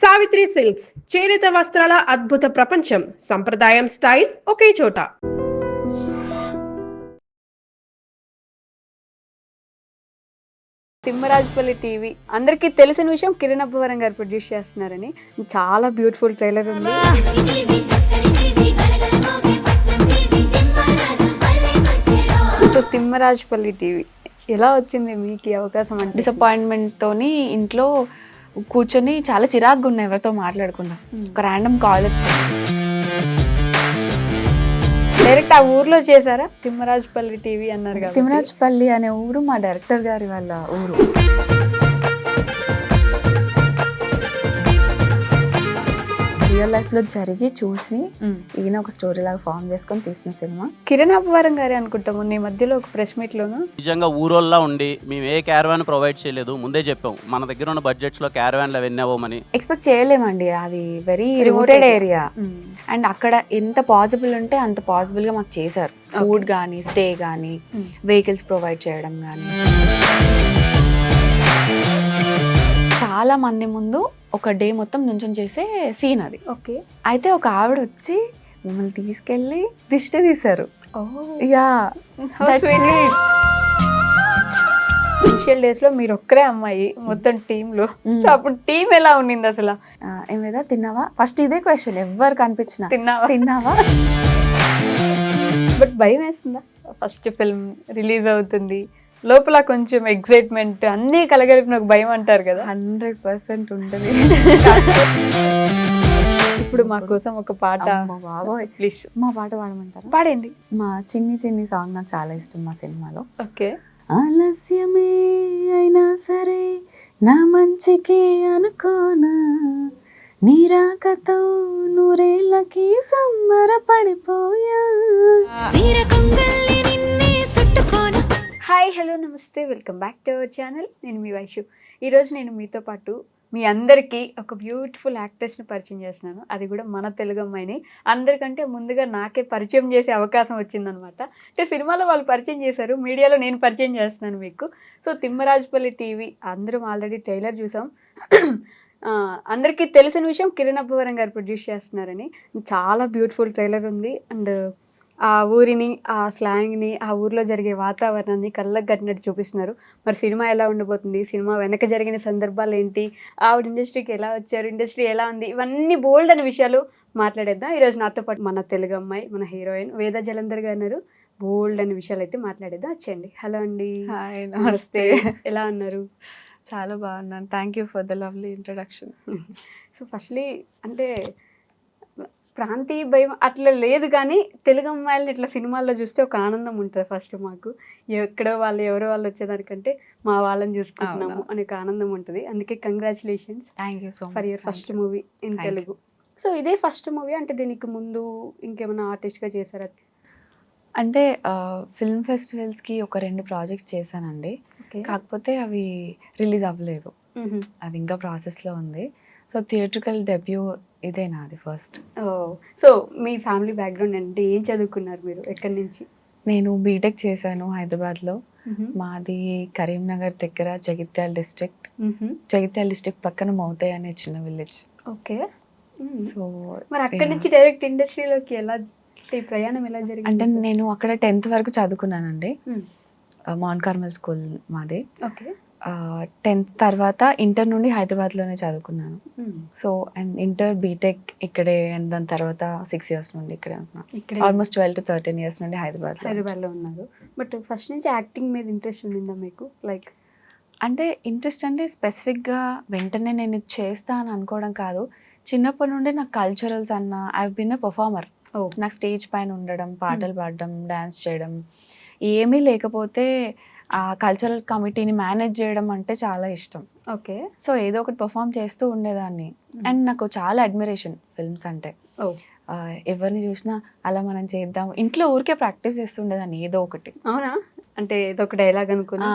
Savitri silks చేనేత వస్త్రాల అద్భుత ప్రపంచం. సంప్రదాయం స్టైల్ ఒకే చోట. తిమ్మరాజుపల్లి టీవీ అందరికీ తెలిసిన విషయం, కిరణ్ అబ్బవరం గారు ప్రొడ్యూస్ చేస్తున్నారని. చాలా బ్యూటిఫుల్ ట్రైలర్ ఉంది. సో తిమ్మరాజుపల్లి టీవీ ఎలా వచ్చింది మీకు ఈ అవకాశం? అంటే డిసప్పాయింట్మెంట్ తోని ఇంట్లో కూర్చొని చాలా చిరాకుగా ఉన్నాయి, ఎవరితో మాట్లాడకుండా. ఒక ర్యాండమ్ కాల్ వచ్చింది. డైరెక్ట్ ఆ ఊర్లో చేశారా? తిమ్మరాజుపల్లి టీవీ అన్నారు కదా. తిమ్మరాజుపల్లి అనే ఊరు మా డైరెక్టర్ గారి వాళ్ళ ఊరు. రియల్ లైఫ్ లో జరిగి చూసి ఈయన ఒక స్టోరీ లాగా ఫామ్ చేసుకొని తీసిన సినిమా. కిరణ్ అబ్బవరం గారే అనుకుంటాము. నీ మధ్యలో ఒక ప్రెస్ మీట్ లోను నిజంగా ఊరోల్లా ఉండి మేము ఏ క్యారవాన్ ప్రొవైడ్ చేయలేదు, ముందే చెప్పాం మన దగ్గర ఉన్న బడ్జెట్స్ లో క్యారవాన్లు అవన్నీ అవ్వమని. ఎక్స్పెక్ట్ చేయలేమండి, అది వెరీ రిమోటెడ్ ఏరియా. అండ్ అక్కడ ఎంత పాసిబుల్ ఉంటే అంత పాసిబుల్ గా మాకు చేశారు. ఫుడ్ కానీ, స్టే కానీ, వెహికల్స్ ప్రొవైడ్ చేయడం కానీ. చాలా మంది ముందు ఒక డే మొత్తం నుంచొని చేసే సీన్ అది. ఓకే. అయితే ఒక ఆవిడ వచ్చి మమ్మల్ని తీసుకెళ్ళి దిష్టి తీశారు. యా, ఇనిషియల్ డేస్ లో మీరు ఒక్కరే అమ్మాయి మొత్తం టీమ్ లో. సో అప్పుడు టీం ఎలా ఉండింది అసలు? ఏమైనా తిన్నావా? ఫస్ట్ ఇదే క్వశ్చన్ ఎవరు కనిపించిన, తిన్నావా? బట్ భయం వేస్తుందా? ఫస్ట్ ఫిల్మ్ రిలీజ్ అవుతుంది, లోపల కొంచెం ఎక్సైట్మెంట్ అన్నీ కలగలిపిన ఒక భయం అంటారు కదా. 100% ఉంటుంది. ఇప్పుడు మా కోసం ఒక పాట ప్లీజ్. మా పాట పాడమంటారా? పాడండి. మా చిన్ని చిన్ని సాంగ్ నాకు చాలా ఇష్టం మా సినిమాలో. ఓకే. ఆలస్యమే అయినా సరే నా మంచికి అనుకోనా, నీ రాకతో నూరేళ్ళకి సంబరపడిపోయా. హాయ్, హలో, నమస్తే, welcome back to our channel. నేను మీ వైషు. ఈరోజు నేను మీతో పాటు మీ అందరికీ ఒక బ్యూటిఫుల్ యాక్ట్రెస్ని పరిచయం చేస్తున్నాను. అది కూడా మన తెలుగు అమ్మాయిని. అందరికంటే ముందుగా నాకే పరిచయం చేసే అవకాశం వచ్చిందనమాట. అంటే సినిమాలో వాళ్ళు పరిచయం చేశారు, మీడియాలో నేను పరిచయం చేస్తున్నాను మీకు. సో తిమ్మరాజుపల్లి టీవీ అందరం ఆల్రెడీ ట్రైలర్ చూసాం. అందరికీ తెలిసిన విషయం, కిరణ్ అబ్బవరం గారు ప్రొడ్యూస్ చేస్తున్నారని. చాలా బ్యూటిఫుల్ ట్రైలర్ ఉంది. అండ్ ఆ ఊరిని, ఆ స్లాంగ్ని, ఆ ఊరిలో జరిగే వాతావరణాన్ని కళ్ళకు కట్టినట్టు చూపిస్తున్నారు. మరి సినిమా ఎలా ఉండబోతుంది, సినిమా వెనక జరిగిన సందర్భాలు ఏంటి, ఆవిడ ఇండస్ట్రీకి ఎలా వచ్చారు, ఇండస్ట్రీ ఎలా ఉంది, ఇవన్నీ బోల్డ్ అనే విషయాలు మాట్లాడేద్దాం. ఈరోజు నాతో పాటు మన తెలుగు అమ్మాయి, మన హీరోయిన్ వేద జలంధర్ గారు ఉన్నారు. బోల్డ్ అనే విషయాలు అయితే మాట్లాడేద్దాం. వచ్చేయండి. హలో అండి. హాయ్, నమస్తే. ఎలా ఉన్నారు? చాలా బాగున్నాను. Thank you for the lovely introduction. So firstly అంటే ప్రాంతీయ భయం అట్లా లేదు, కానీ తెలుగు అమ్మాయిలని ఇట్లా సినిమాల్లో చూస్తే ఒక ఆనందం ఉంటుంది. ఫస్ట్ మాకు ఎక్కడో వాళ్ళు ఎవరో వాళ్ళు వచ్చేదానికంటే మా వాళ్ళని చూసుకుంటున్నాము అనే ఒక ఆనందం ఉంటుంది. అందుకే congratulations for your first movie in Telugu. So ఇదే ఫస్ట్ మూవీ అంటే దీనికి ముందు ఇంకేమైనా ఆర్టిస్ట్గా చేశారా? అంటే ఫిల్మ్ ఫెస్టివల్స్కి ఒక 2 ప్రాజెక్ట్స్ చేశానండి. కాకపోతే అవి రిలీజ్ అవ్వలేదు, అది ఇంకా ప్రాసెస్లో ఉంది. సో థియేట్రికల్ డెబ్యూ ఇదే నాది ఫస్ట్. సో మీ ఫ్యామిలీ బ్యాక్గ్రౌండ్ అంటే ఏం చదువుకున్నారు మీరు, ఎక్కడి నుంచి? నేను బీటెక్ చేశాను హైదరాబాద్లో. మాది కరీంనగర్ దగ్గర జగిత్యాల డిస్ట్రిక్ట్. జగిత్యాల డిస్ట్రిక్ట్ పక్కన మౌతయ్య అనే చిన్న విలేజ్. ఓకే. సో మరి అక్కడి నుంచి డైరెక్ట్ ఇండస్ట్రీలోకి ఎలా ప్రయాణం ఎలా జరిగింది? అంటే నేను అక్కడ 10th వరకు చదువుకున్నానండి. మౌంట్ కార్మెల్ స్కూల్ మాది. ఓకే. 10th తర్వాత ఇంటర్ నుండి హైదరాబాద్లోనే చదువుకున్నాను. సో అండ్ ఇంటర్ బీటెక్ ఇక్కడే, అండ్ దాని తర్వాత 6 years నుండి ఇక్కడే ఉంటున్నాను. ఆల్మోస్ట్ 12 to 13 years నుండి హైదరాబాద్లో ఉన్నారు. బట్ ఫస్ట్ నుంచి యాక్టింగ్ మీద ఇంట్రెస్ట్ ఉండిందా మీకు? లైక్ అంటే ఇంట్రెస్ట్ అంటే స్పెసిఫిక్గా వెంటనే నేను ఇది చేస్తా అని అనుకోవడం కాదు. చిన్నప్పటి నుండి నాకు కల్చరల్స్ అన్న, ఐ బిన్ ఎ పర్ఫార్మర్. నాకు స్టేజ్ పైన ఉండడం, పాటలు పాడడం, డాన్స్ చేయడం, ఏమీ లేకపోతే ఆ కల్చరల్ కమిటీని మేనేజ్ చేయడం అంటే చాలా ఇష్టం. ఓకే. సో ఏదో ఒకటి పర్ఫామ్ చేస్తూ ఉండేదాన్ని. అండ్ నాకు చాలా అడ్మిరేషన్ ఫిల్మ్స్ అంటే. ఎవరిని చూసినా అలా మనం చేద్దాం, ఇంట్లో ఊరికే ప్రాక్టీస్ చేస్తుండేదాన్ని ఏదో ఒకటి. అవునా? అంటే ఏదో ఒక డైలాగ్ అనుకున్నా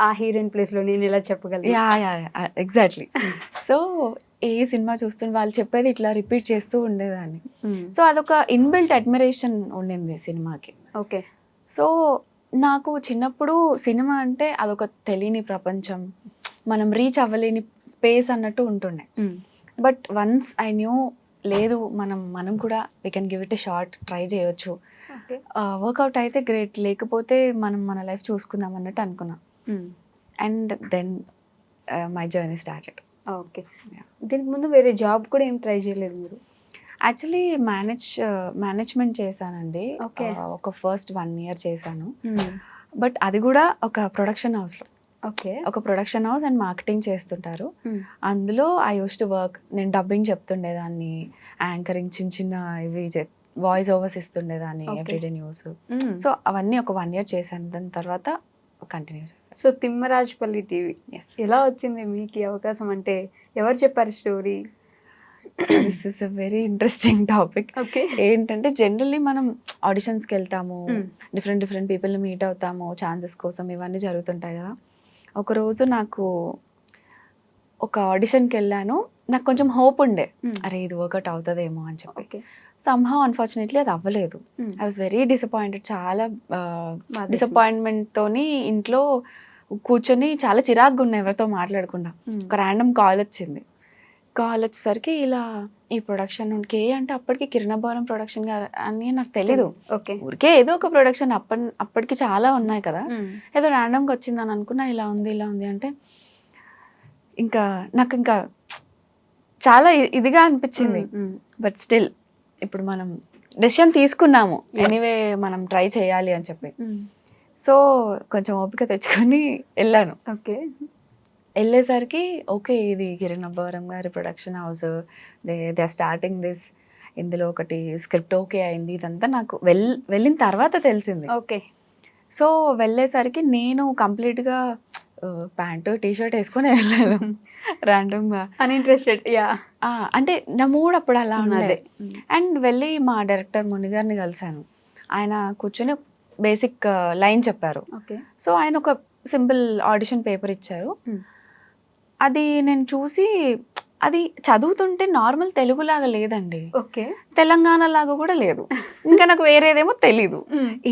ఆ హీరోయిన్ ప్లేస్ లో నేను ఇలా చెప్పగలను. ఎగ్జాక్ట్లీ. సో ఏ సినిమా చూస్తుంటే వాళ్ళు చెప్పేది ఇట్లా రిపీట్ చేస్తూ ఉండేదాన్ని. సో అదొక ఇన్బిల్ట్ అడ్మిరేషన్ ఉండింది సినిమాకి. ఓకే. సో నాకు చిన్నప్పుడు సినిమా అంటే అదొక తెలియని ప్రపంచం, మనం రీచ్ అవ్వలేని స్పేస్ అన్నట్టు ఉంటుండే. బట్ వన్స్ ఐ న్యూ లేదు మనం కూడా we can give it a shot, try చేయొచ్చు, ఓకే. వర్కౌట్ అయితే గ్రేట్, లేకపోతే మనం మన లైఫ్ చూసుకుందాం అన్నట్టు అనుకున్నా. And then my journey started. Okay. దీనికి ముందు వేరే జాబ్ కూడా ఏం ట్రై చేయలేదు మీరు? యాక్చువల్లీ మేనేజ్మెంట్ చేశానండి. Okay. ఒక ఫస్ట్ 1 year చేశాను. బట్ అది కూడా ఒక ప్రొడక్షన్ హౌస్లో, ఓకే. ఒక ప్రొడక్షన్ హౌస్ అండ్ మార్కెటింగ్ చేస్తుంటారు. అందులో ఐ యూస్ టు వర్క్. నేను డబ్బింగ్ చెప్తుండేదాన్ని, యాంకరింగ్ చిన్న చిన్న ఇవి వాయిస్ ఓవర్స్ ఇస్తుండేదాన్ని, Okay. Everyday news. సో అవన్నీ ఒక 1 year చేశాను. దాని తర్వాత కంటిన్యూ చేశాను. సో తిమ్మరాజపల్లి టీవీ ఎస్, ఎలా వచ్చింది మీకు ఈ అవకాశం? అంటే ఎవరు చెప్పారు story? This is a very interesting topic. Okay. ఏంటంటే జనరల్లీ మనం ఆడిషన్స్కి వెళ్తాము, డిఫరెంట్ పీపుల్ని మీట్ అవుతాము, ఛాన్సెస్ కోసం, ఇవన్నీ జరుగుతుంటాయి కదా. ఒకరోజు నాకు ఒక ఆడిషన్కి వెళ్ళాను, నాకు కొంచెం హోప్ ఉండే, అరే ఇది వర్కౌట్ అవుతుందేమో అని చెప్పి. ఓకే. సమ్హౌ అన్ఫార్చునేట్లీ అది అవ్వలేదు. I was very disappointed. చాలా డిసప్పాయింట్మెంట్తోని ఇంట్లో కూర్చొని చాలా చిరాకుగా ఉన్నాయి, ఎవరితో మాట్లాడకుండా. ఒక ర్యాండమ్ కాల్ వచ్చింది. కాల్ వచ్చేసరికి ఇలా ఈ ప్రొడక్షన్ కే అంటే అప్పటికి కిరణభవనం ప్రొడక్షన్ అని నాకు తెలీదు. ఓకే. ఊరికే ఏదో ఒక ప్రొడక్షన్, అప్పటికి చాలా ఉన్నాయి కదా, ఏదో ర్యాండమ్గా వచ్చిందని అనుకున్నా. ఇలా ఉంది అంటే నాకు ఇంకా చాలా ఇదిగా అనిపించింది. బట్ స్టిల్ ఇప్పుడు మనం డెసిషన్ తీసుకున్నాము, ఎనీవే మనం ట్రై చేయాలి అని చెప్పి. సో కొంచెం ఓపిక తెచ్చుకొని వెళ్ళాను. ఓకే. వెళ్ళేసరికి ఓకే, ఇది కిరణ్ అబ్బవరం గారి production house, they starting this, ఇందులో ఒకటి స్క్రిప్ట్ ఓకే అయింది. ఇదంతా నాకు వెళ్ళిన తర్వాత తెలిసింది. ఓకే. సో వెళ్ళేసరికి నేను కంప్లీట్గా ప్యాంటు టీషర్ట్ వేసుకొని వెళ్ళాను ర్యాండమ్గా, అన్ఇంట్రెస్టెడ్. యా. అంటే నా మూడ్ అప్పుడు అలా అదే. ఉన్నది. అండ్ వెళ్ళి మా డైరెక్టర్ మునిగారిని కలిశాను. ఆయన కూర్చొని బేసిక్ లైన్ చెప్పారు. ఓకే. సో ఆయన ఒక సింపుల్ ఆడిషన్ పేపర్ ఇచ్చారు. అది నేను చూసి, అది చదువుతుంటే నార్మల్ తెలుగులాగా లేదండి, ఓకే. తెలంగాణ లాగా కూడా లేదు. ఇంకా నాకు వేరేదేమో తెలీదు.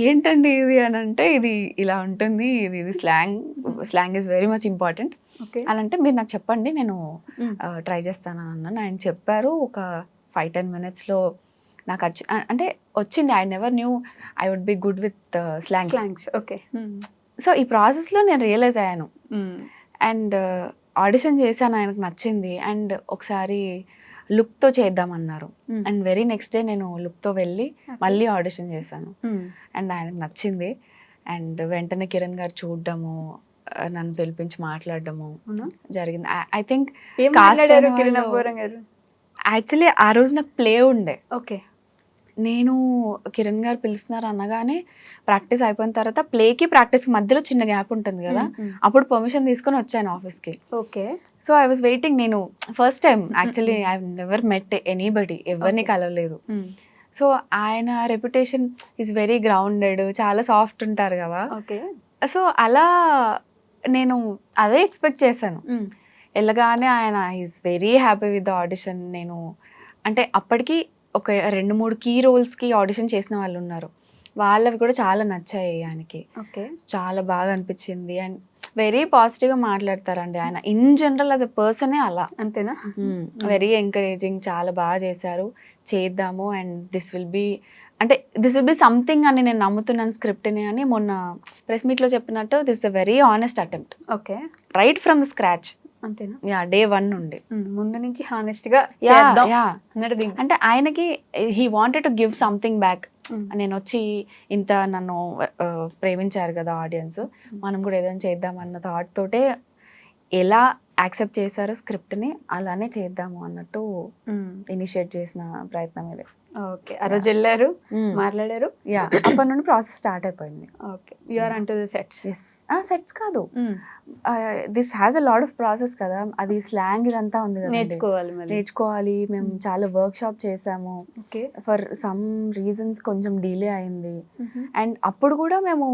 ఏంటండి ఇది అని అంటే, ఇది ఇలా ఉంటుంది, ఇది slang is very much important okay. అని అంటే, మీరు నాకు చెప్పండి, నేను ట్రై చేస్తాను అన్నాను. ఆయన చెప్పారు. ఒక 5-10 minutesలో నాకు అంటే వచ్చింది. I never knew I would be good with slangs. Okay. So ఈ ప్రాసెస్లో నేను రియలైజ్ అయ్యాను. అండ్ ఆడిషన్ చేశాను, ఆయనకు నచ్చింది. అండ్ ఒకసారి లుక్తో చేద్దామన్నారు. అండ్ వెరీ నెక్స్ట్ డే నేను లుక్తో వెళ్ళి మళ్ళీ ఆడిషన్ చేశాను. అండ్ ఆయనకు నచ్చింది. అండ్ వెంటనే కిరణ్ గారు చూడడము, నన్ను పిలిపించి మాట్లాడడము జరిగింది. ఐ థింక్ యాక్చువల్లీ ఆ రోజు నాకు ప్లే ఉండే. ఓకే. నేను కిరణ్ గారు పిలుస్తున్నారు అనగానే ప్రాక్టీస్ అయిపోయిన తర్వాత ప్లేకి ప్రాక్టీస్ మధ్యలో చిన్న గ్యాప్ ఉంటుంది కదా, అప్పుడు పర్మిషన్ తీసుకొని వచ్చాను ఆఫీస్కి. Okay. So I was waiting. నేను first time actually I never met anybody, ఎవరిని కలవలేదు. సో ఆయన రెప్యుటేషన్ ఈజ్ వెరీ గ్రౌండెడ్, చాలా సాఫ్ట్ ఉంటారు కదా. ఓకే. సో అలా నేను అదే ఎక్స్పెక్ట్ చేశాను. వెళ్ళగానే ఆయన is very happy with the audition. నేను అంటే అప్పటికి ఒక 2-3 కీ రోల్స్కి ఆడిషన్ చేసిన వాళ్ళు ఉన్నారు, వాళ్ళవి కూడా చాలా నచ్చాయి ఆయనకి. ఓకే. చాలా బాగా అనిపించింది. అండ్ వెరీ పాజిటివ్గా మాట్లాడతారండి ఆయన. ఇన్ జనరల్ యాజ్ అ పర్సనే అలా. అంతేనా? వెరీ ఎంకరేజింగ్, చాలా బాగా చేశారు, చేద్దాము, and this will be something అని నేను నమ్ముతున్నాను స్క్రిప్ట్ని అని మొన్న ప్రెస్ మీట్లో చెప్పినట్టు, this a very honest attempt. Okay. Right from the scratch. అంతేనా? యా, డే 1 నుండి ముందు నుంచి హానెస్ట్ గా అంటే ఆయనకి he wanted to give something back. నేను వచ్చి ఇంత నన్ను ప్రేమించారు కదా ఆడియన్స్, మనం కూడా ఏదైనా చేద్దాం అన్న థాట్ తోటే ఎలా యాక్సెప్ట్ చేశారో స్క్రిప్ట్ని అలానే చేద్దాము అన్నట్టు ఇనిషియేట్ చేసిన ప్రయత్నం ఇది. ఓకే. ఆ రోజు వెళ్ళారు, మాట్లాడారు. యా, అప్పటి నుండి ప్రాసెస్ స్టార్ట్ అయిపోయింది. Okay. You are unto the sets. Yes. Sets కాదు, this has a lot of process కదా. అది స్లాంగ్ ఇదంతా ఉంది కదా, నేర్చుకోవాలి. మేము చాలా వర్క్ షాప్ చేసాము. ఫర్ సమ్ రీజన్స్ కొంచెం డిలే అయింది. అండ్ అప్పుడు కూడా మేము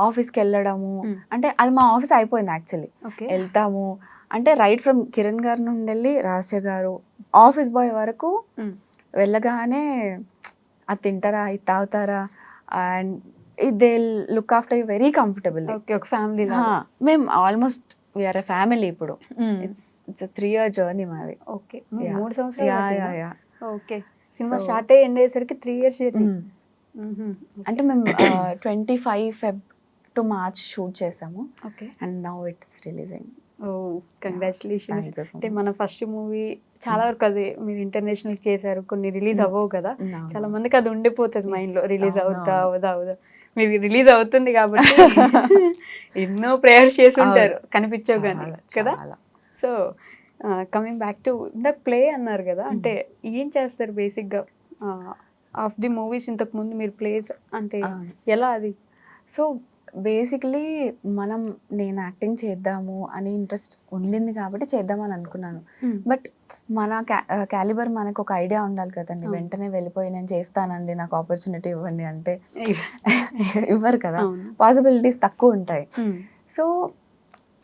ఆఫీస్కి వెళ్ళడము, అంటే అది మా ఆఫీస్ అయిపోయింది యాక్చువల్లీ. వెళ్తాము అంటే రైట్ ఫ్రమ్ కిరణ్ గారి నుండి వెళ్ళి రాస్య గారు, ఆఫీస్ బాయ్ వరకు వెళ్ళగానే అది తింటారా, ఇది తాగుతారా, and they look after you very comfortable. ఒక ఫ్యామిలీ. మేము ఆల్మోస్ట్ వీఆర్ ఎ ఫ్యామిలీ ఇప్పుడు. ఇట్స్ 3-year జర్నీ మాది. ఓకే. Yeah. 3 సంవత్సరాలు యా పట్టిందా? Yeah okay. Cinema So- start అయ్యి ఎండ్ అయ్యేసరికి 3 ఇయర్స్ జర్నీ. అంటే మేము 25 Feb టు March షూట్ చేసాము okay. And now it's releasing. Oh congratulations. Thank you so అంటే మన ఫస్ట్ మూవీ చాలా వరకు అది మీరు ఇంటర్నేషనల్ చేశారు, కొన్ని రిలీజ్ అవ్వవు కదా, చాలా మందికి అది ఉండిపోతుంది మైండ్ లో, రిలీజ్ అవుతా అవుదా మీది రిలీజ్ అవుతుంది కాబట్టి ఎన్నో ప్రేయర్స్ చేసి ఉంటారు కనిపించవు కానీ కదా. సో కమింగ్ బ్యాక్ టు ఇందాక ప్లే అన్నారు కదా, అంటే ఏం చేస్తారు బేసిక్గా ఆఫ్ ది మూవీస్? ఇంతకు ముందు మీరు ప్లేస్ అంటే ఎలా అది? సో బేసిక్లీ నేను యాక్టింగ్ చేద్దాము అని ఇంట్రెస్ట్ ఉండింది కాబట్టి చేద్దామని అనుకున్నాను. బట్ మన క్యాలిబర్ మనకు ఒక ఐడియా ఉండాలి కదండి. వెంటనే వెళ్ళిపోయి నేను చేస్తానండి, నాకు ఆపర్చునిటీ ఇవ్వండి అంటే ఇవ్వరు కదా, పాసిబిలిటీస్ తక్కువ ఉంటాయి. సో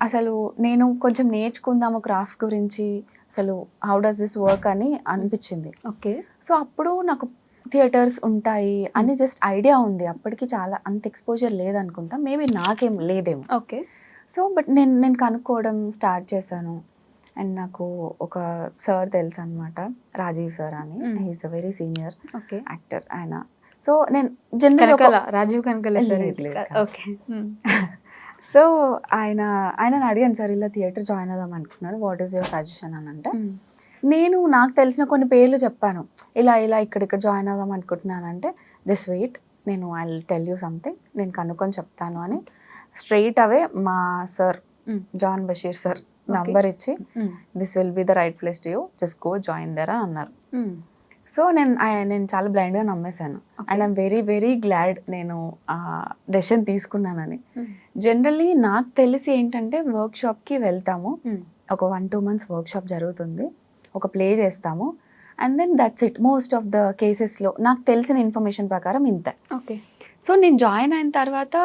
అసలు నేను కొంచెం నేర్చుకుందాము క్రాఫ్ట్ గురించి, అసలు హౌ డస్ దిస్ వర్క్ అని అనిపించింది. ఓకే. సో అప్పుడు నాకు థియేటర్స్ ఉంటాయి అని జస్ట్ ఐడియా ఉంది. అప్పటికి చాలా అంత ఎక్స్పోజర్ లేదనుకుంటా, మేబీ నాకేం లేదేమో. ఓకే. సో బట్ నేను కనుక్కోవడం స్టార్ట్ చేశాను. అండ్ నాకు ఒక సార్ తెలుసు అనమాట, రాజీవ్ సార్ అని. He is a very senior actor ఆయన. సో నేను జనరల్గా Rajiv Kanakala sir. Okay. So ఆయనని అడిగాను, సార్ ఇలా థియేటర్ జాయిన్ అవుదాం అనుకున్నాను, వాట్ ఈస్ యువర్ సజెషన్ అని అంటే, నేను నాకు తెలిసిన కొన్ని పేర్లు చెప్పాను, ఇలా ఇక్కడ జాయిన్ అవుదాం అనుకుంటున్నాను అంటే, దిస్ వెయిట్, నేను I will tell you something, నేను కనుక్కొని చెప్తాను అని స్ట్రైట్ అవే మా sir John Basheer sir number ఇచ్చి, this will be the right place to you, just go join there అని అన్నారు. సో నేను చాలా బ్లైండ్గా నమ్మేశాను. And I'm very very glad నేను డెసిషన్ తీసుకున్నానని. జనరల్లీ నాకు తెలిసి ఏంటంటే, వర్క్షాప్కి వెళ్తాము, ఒక 1-2 months వర్క్షాప్ జరుగుతుంది, ఒక ప్లే చేస్తాము, and then that's it. Most of the కేసెస్లో నాకు తెలిసిన ఇన్ఫర్మేషన్ ప్రకారం ఇంతే. ఓకే. సో నేను జాయిన్ అయిన తర్వాత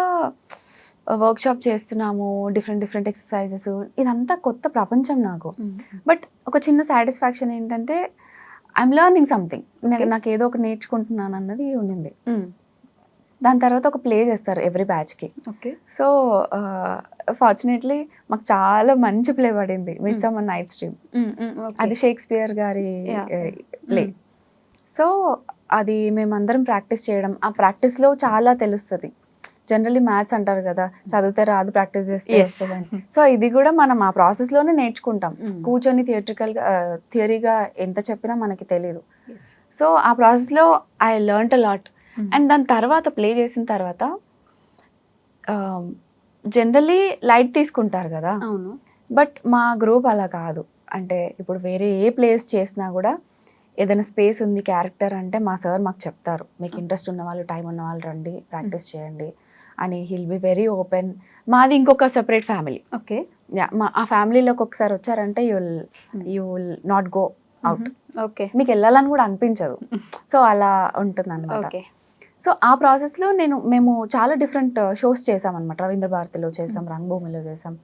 వర్క్షాప్ చేస్తున్నాము, డిఫరెంట్ ఎక్సర్సైజెస్, ఇదంతా కొత్త ప్రపంచం నాకు. బట్ ఒక చిన్న సాటిస్ఫాక్షన్ ఏంటంటే, ఐఎమ్ లెర్నింగ్ సంథింగ్, నాకు ఏదో ఒకటి నేర్చుకుంటున్నాను అన్నది ఉండింది. దాని తర్వాత ఒక ప్లే చేస్తారు ఎవ్రీ బ్యాచ్కి. ఓకే. సో ఫార్చునేట్లీ మాకు చాలా మంచి ప్లే పడింది, మిడ్సమ్మర్ నైట్స్ డ్రీమ్. అది షేక్స్పియర్ గారి ప్లే. సో అది మేమందరం ప్రాక్టీస్ చేయడం, ఆ ప్రాక్టీస్లో చాలా తెలుస్తుంది. జనరల్లీ మ్యాథ్స్ అంటారు కదా, చదివితే రాదు, ప్రాక్టీస్ చేస్తే వస్తుందని. సో ఇది కూడా మనం ఆ ప్రాసెస్లోనే నేర్చుకుంటాం. కూర్చొని థియరీగా ఎంత చెప్పినా మనకి తెలియదు. సో ఆ ప్రాసెస్లో I learnt a lot. And దాని తర్వాత ప్లే చేసిన తర్వాత జనరల్లీ లైట్ తీసుకుంటారు కదా, అవును. బట్ మా గ్రూప్ అలా కాదు. అంటే ఇప్పుడు వేరే ఏ ప్లేస్ చేసినా కూడా ఏదైనా స్పేస్ ఉంది క్యారెక్టర్ అంటే, మా సార్ మాకు చెప్తారు, మీకు ఇంట్రెస్ట్ ఉన్న వాళ్ళు, టైం ఉన్న వాళ్ళు రండి, ప్రాక్టీస్ చేయండి అని. Hill be very open. మాది ఇంకొక సెపరేట్ ఫ్యామిలీ. ఓకే. ఆ ఫ్యామిలీలోకి ఒకసారి వచ్చారంటే you will not go out. Okay. మీకు వెళ్ళాలని కూడా అనిపించదు. సో అలా ఉంటుంది అనమాట. సో ఆ ప్రాసెస్లో మేము చాలా డిఫరెంట్ షోస్ చేసామన్నమాట. రవీంద్ర భారతిలో చేసాం, రంగభూమిలో చేసాం.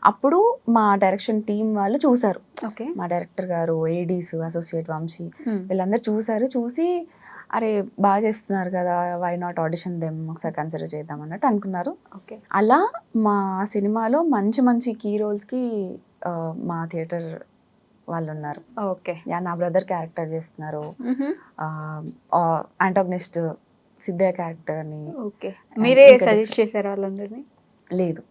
అప్పుడు మా డైరెక్షన్ టీం వాళ్ళు చూసారు, మా డైరెక్టర్ గారు, ఏడీస్, అసోసియేట్ వంశీ, వీళ్ళందరూ చూసి అరే బాగా చేస్తున్నారు కదా, వై నాట్ ఆడిషన్ దెమ్, ఒకసారి కన్సిడర్ చేద్దాం అన్నట్టు అనుకున్నారు. అలా మా సినిమాలో మంచి కీ రోల్స్కి మా థియేటర్ వాళ్ళు ఉన్నారు. ఓకే. నా బ్రదర్ క్యారెక్టర్ చేస్తున్నారు, యాంటాగనిస్ట్ సిద్ధయ్య క్యారెక్టర్ అని. ఓకే. మీరే సజెస్ట్ చేశారు వాళ్ళందరినీ? లేదు,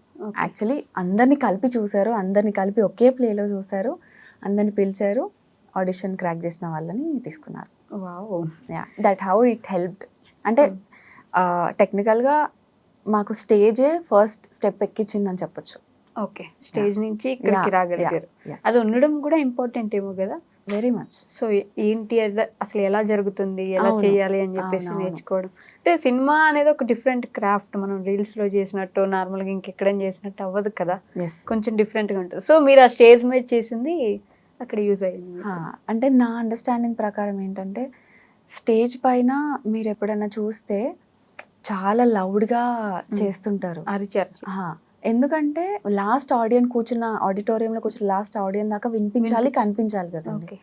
యాక్చువల్లీ అందరినీ కలిపి చూసారు, అందరినీ కలిపి ఒకే ప్లేలో చూసారు, అందరిని పిలిచారు, ఆడిషన్ క్రాక్ చేసిన వాళ్ళని తీసుకున్నారు. That how it helped. అంటే టెక్నికల్గా మాకు స్టేజే ఫస్ట్ స్టెప్ ఎక్కించిందని చెప్పొచ్చు. ఓకే. స్టేజ్ నుంచి ఇక్కడికి రాగలిగారు. అది ఉండడం కూడా ఇంపార్టెంట్ ఏమో కదా. Very much. సో ఏంటి అసలు ఎలా జరుగుతుంది, ఎలా చేయాలి అని చెప్పేసి నేర్చుకోవడం. అంటే సినిమా అనేది ఒక డిఫరెంట్ క్రాఫ్ట్. మనం రీల్స్ లో చేసినట్టు నార్మల్గా ఇంకెక్కడైనా చేసినట్టు అవ్వదు కదా, కొంచెం డిఫరెంట్గా ఉంటుంది. సో మీరు ఆ స్టేజ్ మీద చేసింది అక్కడ యూజ్ అయ్యింది. అంటే నా అండర్స్టాండింగ్ ప్రకారం ఏంటంటే, స్టేజ్ పైన మీరు ఎప్పుడైనా చూస్తే చాలా లౌడ్గా చేస్తుంటారు, ఎందుకంటే లాస్ట్ ఆడిటోరియంలో కూర్చున్న లాస్ట్ ఆడియన్స్ దాకా వినిపించాలి, కనిపించాలి కదండి.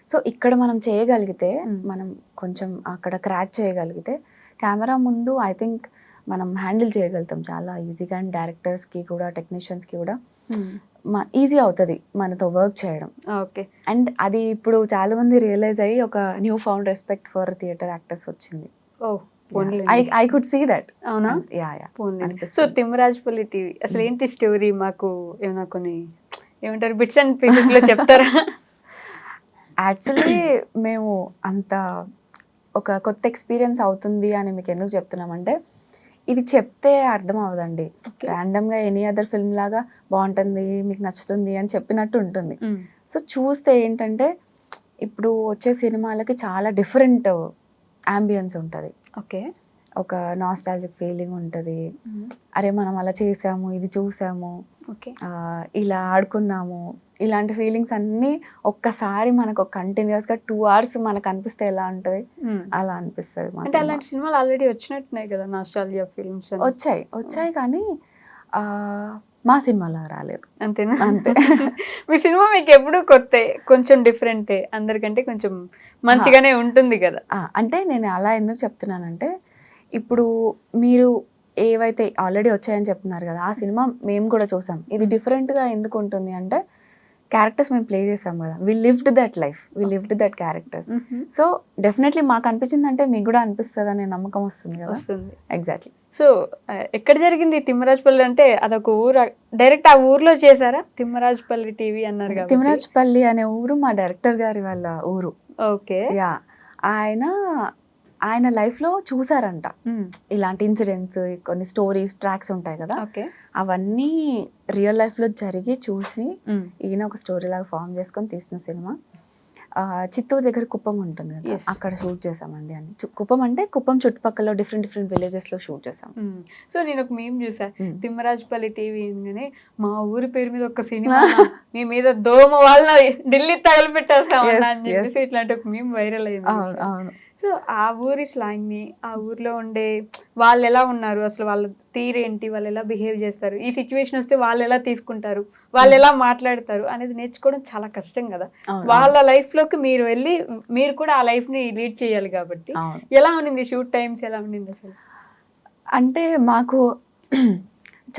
సో ఇక్కడ మనం చేయగలిగితే, మనం కొంచెం అక్కడ క్రాక్ చేయగలిగితే, కెమెరా ముందు ఐ థింక్ మనం హ్యాండిల్ చేయగలుగుతాం చాలా ఈజీగా. అండ్ డైరెక్టర్స్కి కూడా, టెక్నీషియన్స్కి కూడా ఈజీ అవుతుంది మనతో వర్క్ చేయడం. ఓకే. అండ్ అది ఇప్పుడు చాలా మంది రియలైజ్ అయ్యి ఒక new found respect for theatre actors వచ్చింది. ఓ పోన్లే. I could see that. అవునా? యా పోన్లే. సో అనిపిస్తుంది. తిమ్మరాజుపల్లి టీవీ అసలు ఏంటి స్టోరీ? మాకు ఏమైనా కొన్ని ఏమంటారు బిట్స్ అండ్ పీసెస్ లో చెప్తారా? యాక్చువల్లీ మేము అంత ఒక కొత్త ఎక్స్పీరియన్స్ అవుతుంది అని మీకు ఎందుకు చెప్తున్నామంటే, ఇది చెప్తే అర్థం అవ్వదండి. ర్యాండమ్గా ఎనీ అదర్ ఫిల్మ్ లాగా బాగుంటుంది, మీకు నచ్చుతుంది అని చెప్పినట్టు ఉంటుంది. సో చూస్తే ఏంటంటే, ఇప్పుడు వచ్చే సినిమాలకి చాలా డిఫరెంట్ యాంబియన్స్ ఉంటుంది. ఓకే. ఒక నాస్టాలజిక్ ఫీలింగ్ ఉంటుంది. అరే మనం అలా చేసాము, ఇది చూసాము, ఓకే. ఇలా ఆడుకున్నాము, ఇలాంటి ఫీలింగ్స్ అన్నీ ఒక్కసారి మనకు కంటిన్యూస్గా 2 hours మనకు అనిపిస్తే ఎలా ఉంటుంది, అలా అనిపిస్తుంది. అంటే అలాంటి సినిమాలు ఆల్రెడీ వచ్చినట్టున్నాయి కదా నాస్టాల్జియా ఫిల్మ్స్. వచ్చాయి కానీ మా సినిమాలో రాలేదు. అంతేనా? అంతే. మీ సినిమా మీకు ఎప్పుడు కొత్త, కొంచెం డిఫరెంటే, అందరికంటే కొంచెం మంచిగానే ఉంటుంది కదా. అంటే నేను అలా ఎందుకు చెప్తున్నానంటే, ఇప్పుడు మీరు ఏవైతే ఆల్రెడీ వచ్చాయని చెప్తున్నారు కదా, ఆ సినిమా మేము కూడా చూసాం. ఇది డిఫరెంట్గా ఎందుకు ఉంటుంది అంటే, క్యారెక్టర్స్ మేము ప్లే చేసాం కదా, we lived that life, we lived that characters. So definitely మాకు అనిపించింది అంటే మీకు కూడా అనిపిస్తుంది అనే నమ్మకం వస్తుంది కదా. ఎగ్జాక్ట్లీ. సో ఎక్కడ జరిగింది తిమ్మరాజుపల్లి? అంటే అదొక ఊరు, డైరెక్ట్ ఆ ఊర్లో చేశారా? తిమ్మరాజుపల్లి టీవీ అన్నారు కదా. తిమ్మరాజుపల్లి అనే ఊరు మా డైరెక్టర్ గారి వాళ్ళ ఊరు. ఓకే. యా, ఆయన లైఫ్లో చూసారంట ఇలాంటి ఇన్సిడెంట్స్, కొన్ని స్టోరీస్, ట్రాక్స్ ఉంటాయి కదా, అవన్నీ రియల్ లైఫ్లో జరిగి చూసి ఈయన ఒక స్టోరీ లాగా ఫామ్ చేసుకొని తీసిన సినిమా. చిత్తూరు దగ్గర కుప్పం ఉంటుంది కదా, అక్కడ షూట్ చేసామండి. అని కుప్పం అంటే కుప్పం చుట్టుపక్కల డిఫరెంట్ విలేజెస్ లో షూట్ చేసాం. సో నేను ఒక మేమ్ చూసా, తిమ్మరాజుపల్లి టీవీ అనగానే మా ఊరి పేరు మీద ఒక సినిమా, మీ మీద దోమ వాళ్ళ ఢిల్లీ తగలపెట్టేస్తామన్నా అని చెప్పేసి ఇట్లాంటి ఒక మేమ్ వైరల్ అయింది. అవును. సో ఆ ఊరి స్లాంగ్ ని, ఆ ఊర్లో ఉండే వాళ్ళు ఎలా ఉన్నారు, అసలు వాళ్ళ తీరేంటి, వాళ్ళు ఎలా బిహేవ్ చేస్తారు, ఈ సిచ్యువేషన్ వస్తే వాళ్ళు ఎలా తీసుకుంటారు, వాళ్ళు ఎలా మాట్లాడతారు అనేది నేర్చుకోవడం చాలా కష్టం కదా. వాళ్ళ లైఫ్ లోకి మీరు వెళ్ళి మీరు కూడా ఆ లైఫ్ ని లీడ్ చేయాలి కాబట్టి ఎలా ఉండింది షూట్ టైమ్స్, ఎలా ఉండింది అసలు? అంటే మాకు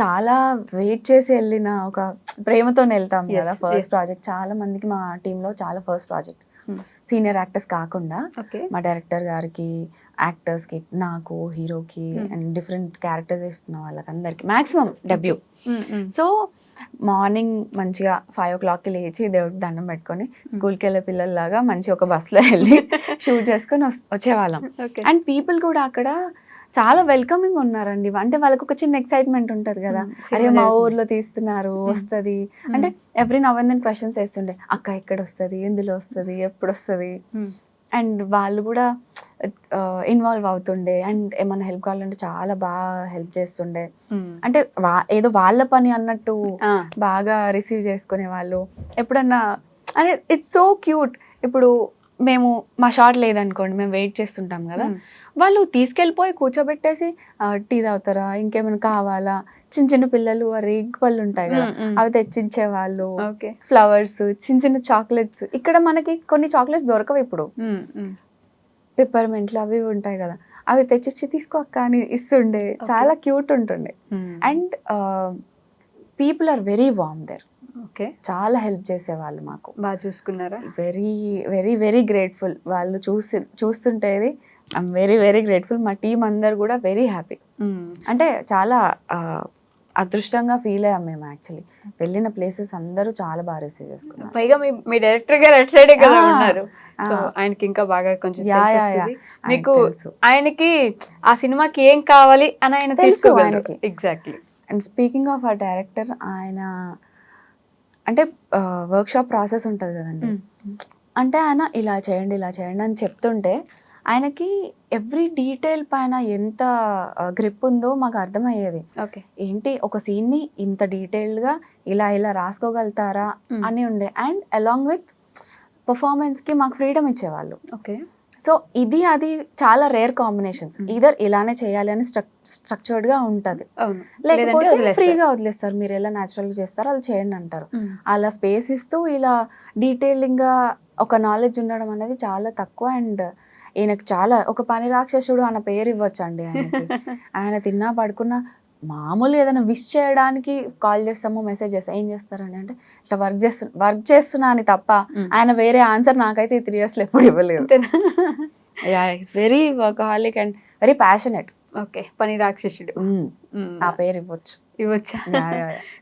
చాలా వెయిట్ చేసి వెళ్ళిన, ఒక ప్రేమతో వెళ్తాం కదా. ఫస్ట్ ప్రాజెక్ట్ చాలా మందికి మా టీంలో చాలా ఫస్ట్ ప్రాజెక్ట్, సీనియర్ యాక్టర్స్ కాకుండా మా డైరెక్టర్ గారికి, యాక్టర్స్కి, నాకు, హీరోకి అండ్ డిఫరెంట్ క్యారెక్టర్స్ ఇస్తున్న వాళ్ళకి అందరికి మ్యాక్సిమం డెబ్యూ. సో మార్నింగ్ మంచిగా 5 o'clockకి లేచి దేవుడికి దండం పెట్టుకొని స్కూల్కి వెళ్ళే పిల్లల్లాగా మంచి ఒక బస్లో వెళ్ళి షూట్ చేసుకొని వచ్చేవాళ్ళం. అండ్ పీపుల్ కూడా అక్కడ చాలా వెల్కమింగ్ ఉన్నారండి. అంటే వాళ్ళకి ఒక చిన్న ఎక్సైట్మెంట్ ఉంటుంది కదా, అరే మా ఊర్లో తీస్తున్నారు, వస్తుంది అంటే. Every now and then questions వేస్తుండే, అక్క ఎక్కడ వస్తుంది, ఎందులో వస్తుంది, ఎప్పుడు వస్తుంది. అండ్ వాళ్ళు కూడా ఇన్వాల్వ్ అవుతుండే. అండ్ ఏమైనా హెల్ప్ కావాలంటే చాలా బాగా హెల్ప్ చేస్తుండే. అంటే ఏదో వాళ్ళ పని అన్నట్టు బాగా రిసీవ్ చేసుకునే వాళ్ళు. ఎప్పుడన్నా అంటే ఇట్స్ సో క్యూట్. ఇప్పుడు మేము మా షాట్ లేదనుకోండి, మేము వెయిట్ చేస్తుంటాం కదా, వాళ్ళు తీసుకెళ్ళిపోయి కూర్చోబెట్టేసి టీ తాగుతారా, ఇంకేమైనా కావాలా, చిన్న పిల్లలు రేగి పళ్ళు ఉంటాయి కదా అవి తెచ్చించే వాళ్ళు, ఫ్లవర్స్, చిన్న చాక్లెట్స్. ఇక్కడ మనకి కొన్ని చాక్లెట్స్ దొరకవు ఇప్పుడు, పిప్పర్మెంట్లు అవి ఉంటాయి కదా, అవి తెచ్చిచ్చి తీసుకో అక్క అని ఇస్తుండే. చాలా క్యూట్ ఉంటుండే. And people are very warm there. చాలా హెల్ప్ చేసేవాళ్ళు, మాకు బాగా చూసుకున్నారా? Very grateful. వాళ్ళు చూస్తుంటేది ఐఎమ్ వెరీ గ్రేట్ఫుల్. మా టీం అందరు కూడా వెరీ హ్యాపీ. అంటే చాలా అదృష్టంగా ఫీల్ అయ్యాం మేము. యాక్చువల్లీ వెళ్ళిన ప్లేసెస్ అందరూ చాలా బాగా రిసీవ్ చేసుకున్నారు. పైగా మీ డైరెక్టర్ గారు అటు సైడే కదా ఉన్నారు, ఆయనకి ఇంకా బాగా కొంచెం మీకు ఆయనకి ఆ సినిమాకి ఏం కావాలి అని ఆయన తెలుసు ఆయనకి. ఎగ్జాక్ట్లీ. అండ్ స్పీకింగ్ ఆఫ్ ఆ డైరెక్టర్, ఆయన అంటే వర్క్షాప్ ప్రాసెస్ ఉంటుంది కదండి, అంటే ఆయన ఇలా చేయండి అని చెప్తుంటే ఆయనకి ఎవ్రీ డీటెయిల్ పైన ఎంత గ్రిప్ ఉందో మాకు అర్థమయ్యేది. ఏంటి ఒక సీన్ని ఇంత డీటెయిల్డ్గా ఇలా రాసుకోగలుగుతారా అని ఉండే. అండ్ అలాంగ్ విత్ పర్ఫార్మెన్స్కి మాకు ఫ్రీడమ్ ఇచ్చేవాళ్ళు. సో అది చాలా రేర్ కాంబినేషన్స్. ఈదర్ ఇలానే చేయాలి అని స్ట్రక్చర్డ్గా ఉంటుంది, లేకపోతే ఫ్రీగా వదిలేస్తారు, మీరు ఎలా న్యాచురల్గా చేస్తారో అలా చేయండి అంటారు. అలా స్పేస్ ఇస్తూ ఇలా డీటెయిలింగ్గా ఒక నాలెడ్జ్ ఉండడం అనేది చాలా తక్కువ. అండ్ ఈయనకు చాలా ఒక పని రాక్షసుడు అన్న పేరు ఇవ్వచ్చండి ఆయనకి. ఆయన తిన్నా పడుకున్నా మామూలు ఏదైనా విష్ చేయడానికి కాల్ చేస్తాము, మెసేజ్ చేస్తాము, ఏం చేస్తారని అంటే ఇట్లా వర్క్ చేస్తున్నా అని తప్ప ఆయన వేరే ఆన్సర్ నాకైతే 3 years ఎప్పుడు ఇవ్వలేదు. It's very workaholic and very passionate. Okay, పని రాక్షసుడు. ఆ పేరు ఇవ్వచ్చు. ఇవ్వచ్చా?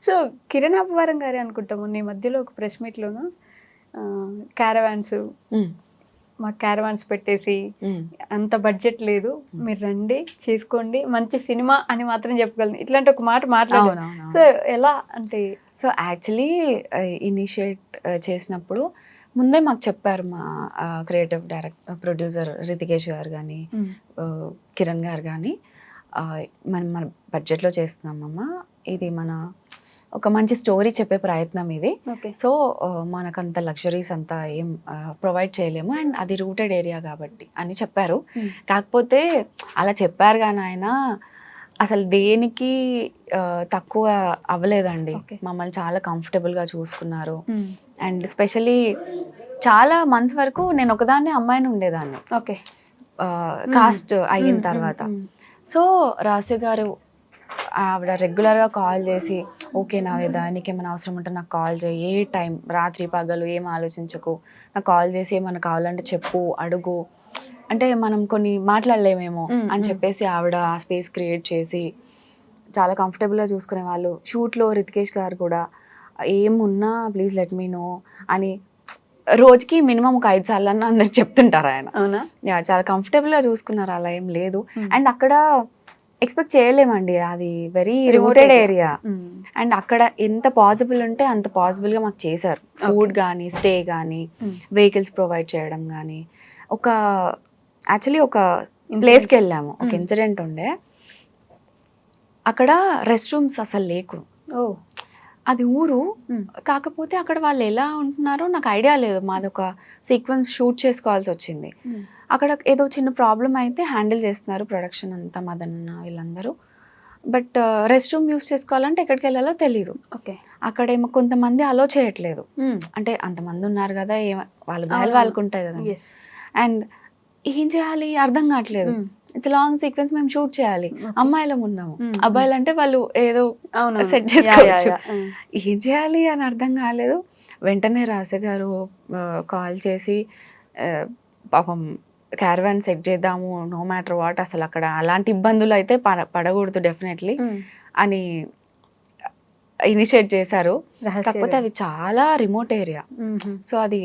సో కిరణ్ అబ్బవరం గారే అనుకుంటాము నీ మధ్యలో ఒక ప్రెస్ మీట్ లోను క్యారవాన్స్, మా క్యారవాన్స్ పెట్టేసి అంత బడ్జెట్ లేదు, మీరు రండి చేసుకోండి మంచి సినిమా అని మాత్రం చెప్పగలను, ఇట్లాంటి ఒక మాట మాట్లాడారు. సో ఎలా అంటే, సో యాక్చువల్లీ ఇనిషియేట్ చేసినప్పుడు ముందే మాకు చెప్పారు మా క్రియేటివ్ ప్రొడ్యూసర్ రితికేష్ గారు కానీ కిరణ్ గారు కానీ, మన బడ్జెట్లో చేస్తున్నామమ్మా, ఇది మన ఒక మంచి స్టోరీ చెప్పే ప్రయత్నం ఇది. సో మనకంత లగ్జరీస్ అంతా ఏం ప్రొవైడ్ చేయలేము అండ్ అది రూటెడ్ ఏరియా కాబట్టి అని చెప్పారు. కాకపోతే అలా చెప్పారు కానీ ఆయన అసలు దేనికి తక్కువ అవ్వలేదండి. మమ్మల్ని చాలా కంఫర్టబుల్గా చూసుకున్నారు. అండ్ స్పెషలీ చాలా మంత్స్ వరకు నేను ఒకదాన్ని అమ్మాయిని ఉండేదాన్ని. ఓకే, కాస్ట్ అయిన తర్వాత. సో రాశి గారు ఆవిడ రెగ్యులర్గా కాల్ చేసి, ఓకే నావేదా నీకేమైనా అవసరం ఉంటే నాకు కాల్ చేయి, ఏ టైం రాత్రి పగలు ఏం ఆలోచించకు, నాకు కాల్ చేసి ఏమైనా కావాలంటే చెప్పు, అడుగు, అంటే మనం కొన్ని మాట్లాడలేమేమో అని చెప్పేసి ఆవిడ ఆ స్పేస్ క్రియేట్ చేసి చాలా కంఫర్టబుల్గా చూసుకునే వాళ్ళు. షూట్లో రితికేష్ గారు కూడా ఏమున్నా ప్లీజ్ లెట్ మీ నో అని రోజుకి మినిమం ఒక 5 సార్లు అన్న అందరికి చెప్తుంటారు ఆయన. అవునా? చాలా కంఫర్టబుల్గా చూసుకున్నారు, అలా ఏం లేదు. అండ్ అక్కడ ఎక్స్పెక్ట్ చేయలేమండి, అది వెరీ రిమోటెడ్ ఏరియా. అండ్ అక్కడ ఎంత పాసిబుల్ ఉంటే అంత పాసిబుల్గా మాకు చేశారు. ఫుడ్ కానీ, స్టే కానీ, వెహికల్స్ ప్రొవైడ్ చేయడం కానీ. యాక్చువల్లీ ఒక ప్లేస్కి వెళ్ళాము, ఒక ఇన్సిడెంట్ ఉండే, అక్కడ రెస్ట్ రూమ్స్ అసలు లేకు. అది ఊరు, కాకపోతే అక్కడ వాళ్ళు ఎలా ఉంటున్నారో నాకు ఐడియా లేదు. మాది ఒక సీక్వెన్స్ షూట్ చేసుకోవాల్సి వచ్చింది. అక్కడ ఏదో చిన్న ప్రాబ్లం అయితే హ్యాండిల్ చేస్తున్నారు ప్రొడక్షన్ అంతా, మదన్న వీళ్ళందరూ. బట్ రెస్ట్ రూమ్ యూస్ చేసుకోవాలంటే ఎక్కడికి వెళ్ళాలో తెలీదు. ఓకే, అక్కడేమో కొంతమంది అలో చేయట్లేదు. అంటే అంతమంది ఉన్నారు కదా, వాళ్ళ భయాలు వాళ్ళకు ఉంటాయి కదా. అండ్ ఏం చేయాలి అర్థం కావట్లేదు. ఇట్స్ లాంగ్ సీక్వెన్స్, మేము షూట్ చేయాలి, అమ్మాయిలం ఉన్నాము, అబ్బాయిలు అంటే వాళ్ళు ఏదో సెట్ చేసుకోవచ్చు. ఏం చేయాలి అని అర్థం కాలేదు. వెంటనే రాశి గారు కాల్ చేసి పాపం క్యారవాన్ సెట్ చేద్దాము, నో మ్యాటర్ వాట్, అసలు అక్కడ అలాంటి ఇబ్బందులు అయితే పడకూడదు డెఫినెట్లీ అని ఇనిషియేట్ చేశారు. కాకపోతే అది చాలా రిమోట్ ఏరియా, సో అది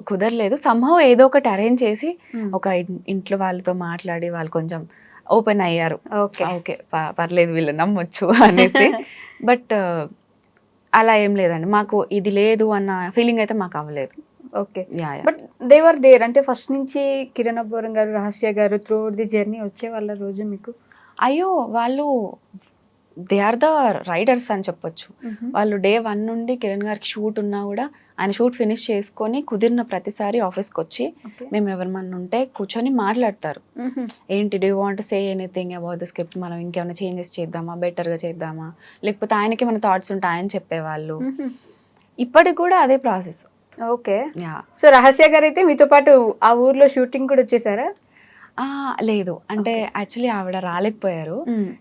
కుదరలేదు. సంహవ్ ఏదో ఒకటి అరేంజ్ చేసి ఒక ఇంట్లో వాళ్ళతో మాట్లాడి వాళ్ళు కొంచెం ఓపెన్ అయ్యారు. ఓకే పర్లేదు వీళ్ళు నమ్మొచ్చు అనేసి. బట్ అలా ఏం లేదండి, మాకు ఇది లేదు అన్న ఫీలింగ్ అయితే మాకు అవ్వలేదు. ఓకే, బట్ దేవర్ దేర్ అంటే ఫస్ట్ నుంచి కిరణ్ అబ్బవరం గారు, రహస్య గారు త్రూ ది జర్నీ వచ్చే వాళ్ళ రోజు మీకు? అయ్యో వాళ్ళు దే ఆర్ ద రైడర్స్ అని చెప్పొచ్చు. వాళ్ళు day 1 నుండి కిరణ్ గారికి షూట్ ఉన్నా కూడా ఆయన షూట్ ఫినిష్ చేసుకొని కుదిరిన ప్రతిసారి ఆఫీస్కి వచ్చి మేము ఎవరిమన్నా ఉంటే కూర్చొని మాట్లాడతారు. ఏంటి do you want to say anything about the script, మనం ఇంకేమైనా చేంజెస్ చేద్దామా, బెటర్గా చేద్దామా, లేకపోతే ఆయనకి మన థాట్స్ ఉంటే ఆయన చెప్పేవాళ్ళు. ఇప్పటికి కూడా అదే ప్రాసెస్. ఓకే, సో రహస్య గారు అయితే మీతో పాటు ఆ ఊర్లో షూటింగ్ కూడా వచ్చేసారా? లేదు, అంటే యాక్చువల్లీ ఆవిడ రాలేకపోయారు.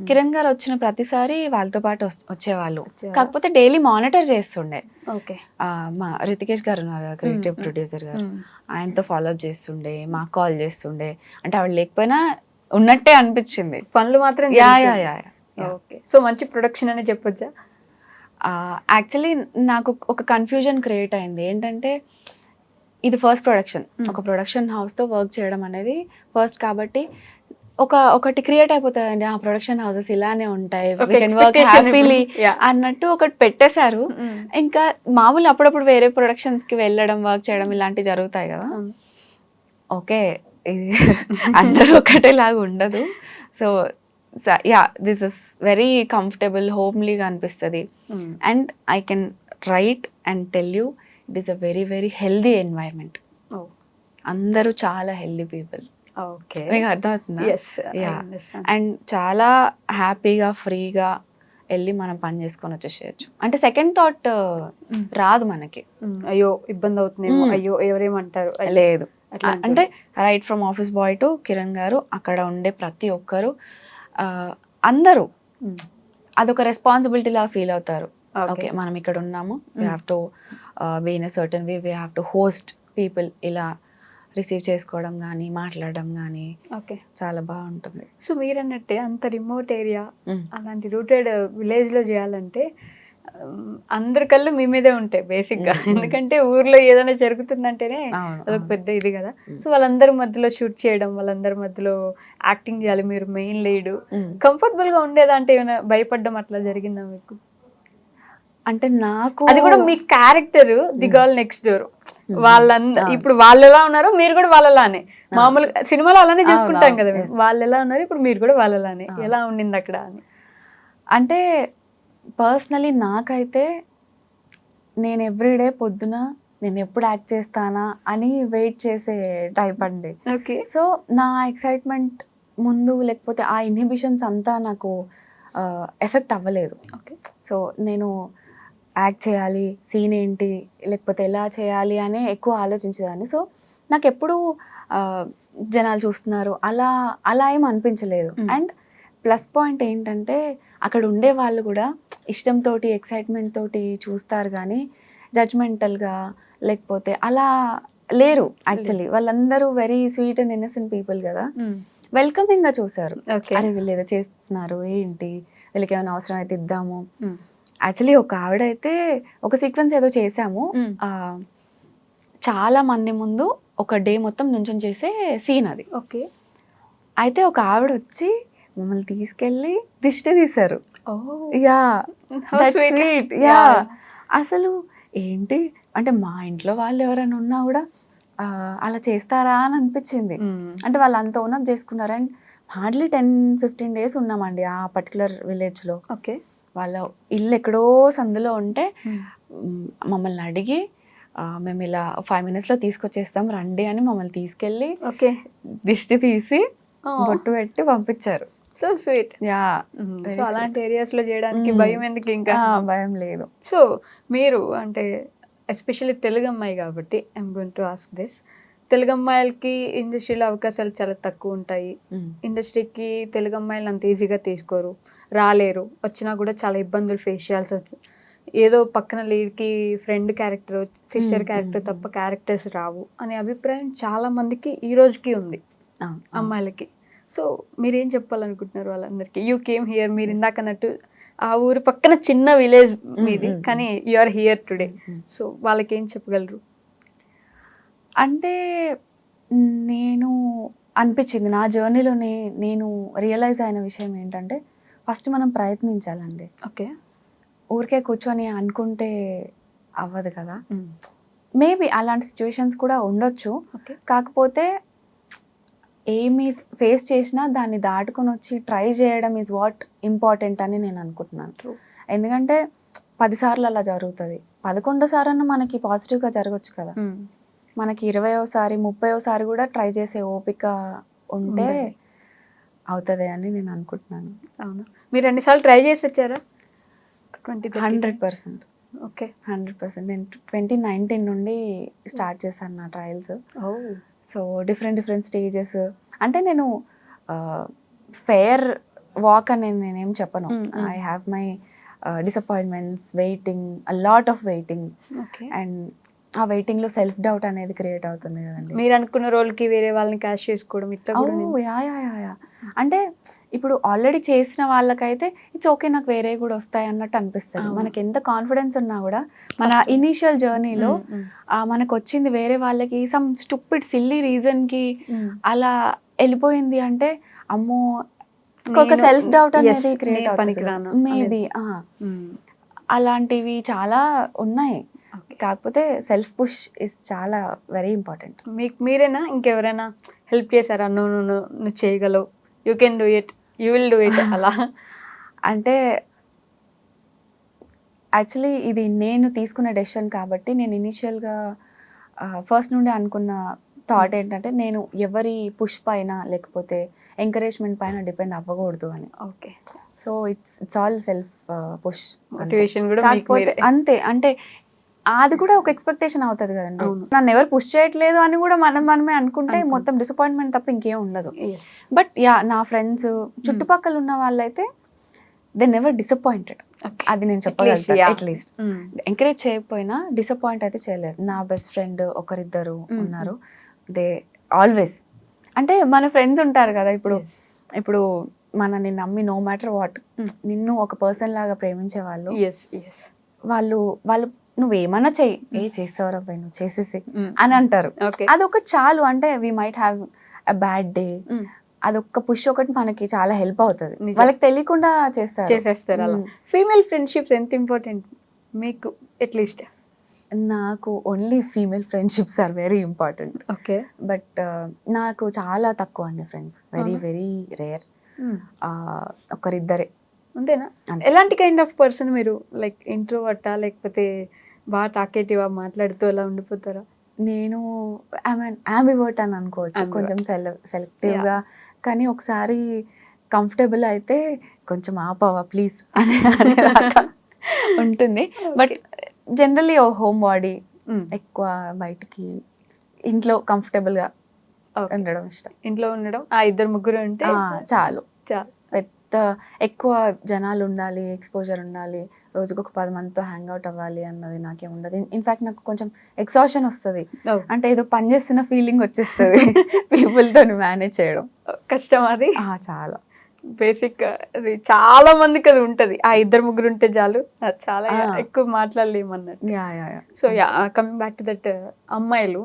కిరణ్ గారు వచ్చిన ప్రతిసారి వాళ్ళతో పాటు వచ్చేవాళ్ళు, కాకపోతే డైలీ మానిటర్ చేస్తుండే. మా రితికేష్ గారు ఉన్నారు క్రియేటివ్ ప్రొడ్యూసర్ గారు, ఆయనతో ఫాలో అప్ చేస్తుండే, మాకు కాల్ చేస్తుండే. అంటే ఆవిడ లేకపోయినా ఉన్నట్టే అనిపించింది, పనులు మాత్రం. సో మంచి ప్రొడక్షన్ అని చెప్పొచ్చా? యాక్చువల్లీ నాకు ఒక కన్ఫ్యూజన్ క్రియేట్ అయింది. ఏంటంటే ఇది ఫస్ట్ ప్రొడక్షన్, ఒక ప్రొడక్షన్ హౌస్తో వర్క్ చేయడం అనేది ఫస్ట్ కాబట్టి ఒకటి క్రియేట్ అయిపోతుందండి, ఆ ప్రొడక్షన్ హౌసెస్ ఇలానే ఉంటాయి, వీ కెన్ వర్క్ హ్యాపీలీ అన్నట్టు ఒకటి పెట్టేశారు. ఇంకా మామూలు అప్పుడప్పుడు వేరే ప్రొడక్షన్స్కి వెళ్ళడం, వర్క్ చేయడం ఇలాంటివి జరుగుతాయి కదా. ఓకే, ఇది అందరూ ఒకటేలాగా ఉండదు. So yeah, this is very comfortable, హోమ్లీగా అనిపిస్తుంది. And I can write and tell you it is a very very healthy environment. అందరూ చాలా హెల్దీ పీపుల్. ఓకే, మీకు అర్థమవుతుందా? యా, అండ్ చాలా హ్యాపీగా ఫ్రీగా వెళ్ళి మనం పని చేసుకొని వచ్చేసేయచ్చు. అంటే సెకండ్ థాట్ రాదు మనకి, అయ్యో ఇబ్బంది అవుతుందేమో, అయ్యో ఎవరేమంటారు, లేదు. అంటే right from office boy to Kiran గారు, అక్కడ ఉండే ప్రతి ఒక్కరు అందరూ అదొక రెస్పాన్సిబిలిటీ లాగా ఫీల్ అవుతారు. ఓకే ఓకే, మనం ఇక్కడ ఉన్నాము, we have to be in a certain way, we have to host people, ఇలా రిసీవ్ చేసుకోవడం కానీ మాట్లాడడం కానీ ఓకే. చాలా బాగుంటుంది. సో మీరన్నట్టే అంత రిమోట్ ఏరియా అలాంటి రూటెడ్ విలేజ్ లో చేయాలంటే అందరి కళ్ళు మీ మీదే ఉంటాయి బేసిక్ గా. ఎందుకంటే ఊర్లో ఏదైనా జరుగుతుందంటేనే అదొక పెద్ద ఇది కదా. సో వాళ్ళందరి మధ్యలో షూట్ చేయడం, వాళ్ళందరి మధ్యలో యాక్టింగ్ చేయాలి, మీరు మెయిన్ లీడ్. కంఫర్టబుల్ గా ఉండేదా అంటే ఏమైనా భయపడ్డం అట్లా జరిగిందా మీకు? అంటే నాకు అది కూడా మీ character the girl next door, ఇప్పుడు వాళ్ళు ఎలా ఉన్నారో మీరు కూడా వాళ్ళలానే. మామూలుగా సినిమాలో అలానే చేసుకుంటాం కదా, వాళ్ళు ఎలా ఉన్నారు ఇప్పుడు మీరు కూడా వాళ్ళలానే. ఎలా ఉండింది అక్కడ అని? అంటే పర్సనలీ నాకైతే నేను ఎవ్రీడే పొద్దున నేను ఎప్పుడు యాక్ట్ చేస్తానా అని వెయిట్ చేసే టైప్ అండి. ఓకే. సో నా ఎక్సైట్మెంట్ ముందు లేకపోతే ఆ ఇన్హిబిషన్స్ అంతా నాకు ఎఫెక్ట్ అవ్వలేదు. ఓకే. సో నేను యాక్ట్ చేయాలి, సీన్ ఏంటి, లేకపోతే ఎలా చేయాలి అని ఎక్కువ ఆలోచించేదాన్ని. సో నాకు ఎప్పుడు జనాలు చూస్తున్నారు అలా అలా ఏం అనిపించలేదు. అండ్ ప్లస్ పాయింట్ ఏంటంటే అక్కడ ఉండే వాళ్ళు కూడా ఇష్టంతో ఎక్సైట్మెంట్ తోటి చూస్తారు, కానీ జడ్జ్మెంటల్గా లేకపోతే అలా లేరు. యాక్చువల్లీ వాళ్ళందరూ very sweet and innocent people కదా, వెల్కమింగ్గా చూసారు. అరే వీళ్ళు ఏదో చేస్తున్నారు ఏంటి, వీళ్ళకి ఏమైనా అవసరం అయితే ఇద్దాము. యాక్చువల్లీ ఒక ఆవిడైతే ఒక సీక్వెన్స్ ఏదో చేసాము, చాలా మంది ముందు ఒక డే మొత్తం నుంచొని చేసే సీన్ అది. ఓకే. అయితే ఒక ఆవిడ వచ్చి మమ్మల్ని తీసుకెళ్ళి దిష్టి తీశారు. Yeah, that's sweet. యా, అసలు ఏంటి అంటే మా ఇంట్లో వాళ్ళు ఎవరైనా ఉన్నా కూడా అలా చేస్తారా అని అనిపించింది. అంటే వాళ్ళు అంత ఓనప్ చేసుకున్నారు. అండ్ హార్డ్లీ 10-15 days ఉన్నామండి ఆ పర్టికులర్ విలేజ్లో. ఓకే. వాళ్ళ ఇల్లు ఎక్కడో సందులో ఉంటే మమ్మల్ని అడిగి మేము ఇలా 5 minutes తీసుకొచ్చేస్తాం రండి అని మమ్మల్ని తీసుకెళ్ళి ఓకే దిష్టి తీసి బొట్టు పెట్టి పంపించారు. So sweet. యా, సో అలాంటి ఏరియాస్ లో చేయడానికి భయం ఎందుకు? ఇంకా భయం లేదు. సో మీరు అంటే ఎస్పెషల్లీ తెలుగు అమ్మాయి కాబట్టి I'm going to ask this. Telugu అమ్మాయిలకి ఇండస్ట్రీలో అవకాశాలు చాలా తక్కువ ఉంటాయి. ఇండస్ట్రీకి తెలుగు అమ్మాయిలు అంత ఈజీగా తీసుకోరు, రాలేరు, వచ్చినా కూడా చాలా ఇబ్బందులు ఫేస్ చేయాల్సి వస్తుంది. ఏదో పక్కన లీడ్కి ఫ్రెండ్ క్యారెక్టర్, సిస్టర్ క్యారెక్టర్ తప్ప క్యారెక్టర్స్ రావు అనే అభిప్రాయం చాలా మందికి ఈ రోజుకి ఉంది అమ్మాయిలకి. సో మీరేం చెప్పాలనుకుంటున్నారు వాళ్ళందరికీ? యూ కేమ్ హియర్, మీరు ఇందాక అన్నట్టు ఆ ఊరు పక్కన చిన్న విలేజ్ మీది, కానీ you are here today. So వాళ్ళకి ఏం చెప్పగలరు? అంటే నేను అనిపించింది నా జర్నీలోనే నేను రియలైజ్ అయిన విషయం ఏంటంటే ఫస్ట్ మనం ప్రయత్నించాలండి. ఓకే. ఊరికే కూర్చొని అనుకుంటే అవ్వదు కదా. మేబీ అలాంటి సిచ్యువేషన్స్ కూడా ఉండొచ్చు, కాకపోతే ఏమి ఫేస్ చేసినా దాన్ని దాటుకొని వచ్చి ట్రై చేయడం ఈజ్ వాట్ ఇంపార్టెంట్ అని నేను అనుకుంటున్నాను. ఎందుకంటే 10 సార్లు అలా జరుగుతుంది, 11వ సారి అన్న మనకి పాజిటివ్గా జరగచ్చు కదా. మనకి 20వ సారి 30వ సారి కూడా ట్రై చేసే ఓపిక ఉంటే అవుతుంది అని నేను అనుకుంటున్నాను. అవునా? మీరు ఎన్నిసార్లు ట్రై చేసి వచ్చారా? 100%. ఓకే. 100%. నేను 2019 నుండి స్టార్ట్ చేశాను నా ట్రయల్స్. So different stages. అంటే నేను ఫెయిర్ వాక్ అని నేనేం చెప్పను. I have my disappointments, waiting, a lot of waiting. And ఆ వెయిటింగ్లో సెల్ఫ్ డౌట్ అనేది క్రియేట్ అవుతుంది కదండి. మీరు అనుకున్న రోల్కి వేరే వాళ్ళని క్యాష్ చేసుకోవడం యా. అంటే ఇప్పుడు ఆల్రెడీ చేసిన వాళ్ళకైతే ఇట్స్ ఓకే, నాకు వేరే కూడా వస్తాయి అన్నట్టు అనిపిస్తుంది. మనకి ఎంత కాన్ఫిడెన్స్ ఉన్నా కూడా మన ఇనీషియల్ జర్నీలో మనకు వచ్చింది వేరే వాళ్ళకి సమ్ స్టూపిడ్ సిల్లీ రీజన్కి అలా వెళ్ళిపోయింది అంటే అమ్మో ఒక సెల్ఫ్ డౌట్ అనేది క్రియేట్ అవుతుంది. మేబీ అలాంటివి చాలా ఉన్నాయి. కాకపోతే సెల్ఫ్ పుష్ ఇస్ చాలా వెరీ ఇంపార్టెంట్. మీకు మీరేనా ఇంకెవరైనా హెల్ప్ చేశారా? నువ్వు చేయగలవు, you can do it, you will do it అలా? అంటే యాక్చువల్లీ ఇది నేను తీసుకున్న డెసిషన్ కాబట్టి నేను ఇనీషియల్గా ఫస్ట్ నుండి అనుకున్న థాట్ ఏంటంటే నేను ఎవరి పుష్ పైన లేకపోతే ఎంకరేజ్మెంట్ పైన డిపెండ్ అవ్వకూడదు అని. Okay. So it's all self push. కాకపోతే అంతే, అంటే అది కూడా ఒక ఎక్స్పెక్టేషన్ అవుతుంది కదండి. నన్ను ఎవరు పుష్ చేయట్లేదు అని కూడా మనమే అనుకుంటే మొత్తం డిసప్పాయింట్మెంట్ తప్ప ఇంకేం ఉండదు. బట్ యా, నా ఫ్రెండ్స్ చుట్టుపక్కల ఉన్న వాళ్ళైతే దే నెవర్ డిసప్పాయింటెడ్. అది నేను చెప్పగలుగుతాను. yeah. అట్లీస్ట్ ఎంకరేజ్ చేయకపోయినా డిసప్పాయింట్ అయితే చేయలేదు. నా బెస్ట్ ఫ్రెండ్ ఒకరిద్దరు ఉన్నారు. దే ఆల్వేస్, అంటే మన ఫ్రెండ్స్ ఉంటారు కదా, ఇప్పుడు మనని నమ్మి నో మ్యాటర్ వాట్ నిన్ను ఒక పర్సన్ లాగా ప్రేమించే వాళ్ళు, వాళ్ళు నువ్వేమన్నా చెయ్యి, చేస్తావురా పోయి నువ్వు చేసేసి అని అంటారు. అదొకటి చాలు. అంటే we might have a bad day, అదొక్క పుష్ ఒకటి మనకి చాలా హెల్ప్ అవుతుంది. వాళ్ళకి తెలియకుండా చేసేస్తారు అలా. ఫీమేల్ ఫ్రెండ్షిప్స్ ఎంత ఇంపార్టెంట్ మీకు? అట్లీస్ట్ నాకు only female friendships are very important. Okay. But నాకు చాలా తక్కువ అండి ఫ్రెండ్స్, వెరీ వెరీ రేర్. ఒకరిద్దరే. అంతేనా? ఎలాంటి కైండ్ ఆఫ్ పర్సన్ మీరు? లైక్ ఇంట్రోవర్టా, లేకపోతే బాగా టాకేటివా, మాట్లాడుతూ అలా ఉండిపోతారా? నేను అంబివర్ట్ అని అనుకోవచ్చు, కొంచెం సెలెక్టివ్గా. కానీ ఒకసారి కంఫర్టబుల్ అయితే కొంచెం ఆపవా ప్లీజ్ అనేదాకా ఉంటుంది. బట్ జనరల్లీ హోమ్ బాడీ, ఎక్కువ బయటికి, ఇంట్లో కంఫర్టబుల్గా ఉండడం ఇష్టం. ఇంట్లో ఉండడం, ఇద్దరు ముగ్గురు ఉంటే చాలు. ఎక్కువ జనాలు ఉండాలి, ఎక్స్పోజర్ ఉండాలి, రోజుకు ఒక 10 మందితో హ్యాంగ్ అవుట్ అవ్వాలి అన్నది నాకేం ఉండదు. ఇన్ఫాక్ట్ నాకు కొంచెం ఎక్సాషన్ వస్తుంది, అంటే ఏదో పని చేస్తున్న ఫీలింగ్ వచ్చేస్తుంది పీపుల్తో మేనేజ్ చేయడం. కష్టం అది. చాలా బేసిక్, అది చాలా మందికి అది ఉంటది. ఇద్దరు ముగ్గురు ఉంటే చాలు, చాలా ఎక్కువ మాట్లాడలేము అన్నట్టు. So coming back to that, అమ్మాయిలు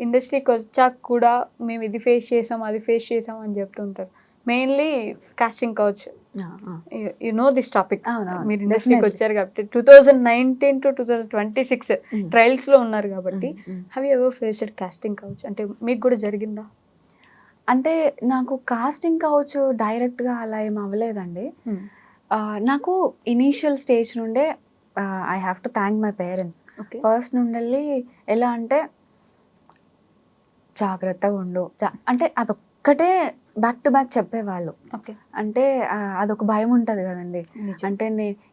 ఇండస్ట్రీకి వచ్చాక కూడా మేము ఇది ఫేస్ చేసాం, అది ఫేస్ చేసాం అని చెప్తుంటారు. మెయిన్లీ కాస్టింగ్ కావచ్చు. యు నో దిస్ టాపిక్, మీరు ఇండస్ట్రీకి వచ్చారు కాబట్టి 2019 to 2026 ట్రయల్స్ లో ఉన్నారు కాబట్టి, have you ever faced casting కావచ్చు? అంటే మీకు కూడా జరిగిందా? అంటే నాకు కాస్టింగ్ కావచ్చు డైరెక్ట్గా అలా ఏం అవ్వలేదండి. నాకు ఇనీషియల్ స్టేజ్ నుండే I have to thank my parents. First నుండి ఎలా అంటే జాగ్రత్తగా ఉండు, అంటే అదొక్కటే బ్యాక్ టు బ్యాక్ చెప్పేవాళ్ళు. అంటే అదొక భయం ఉంటుంది కదండి, అంటే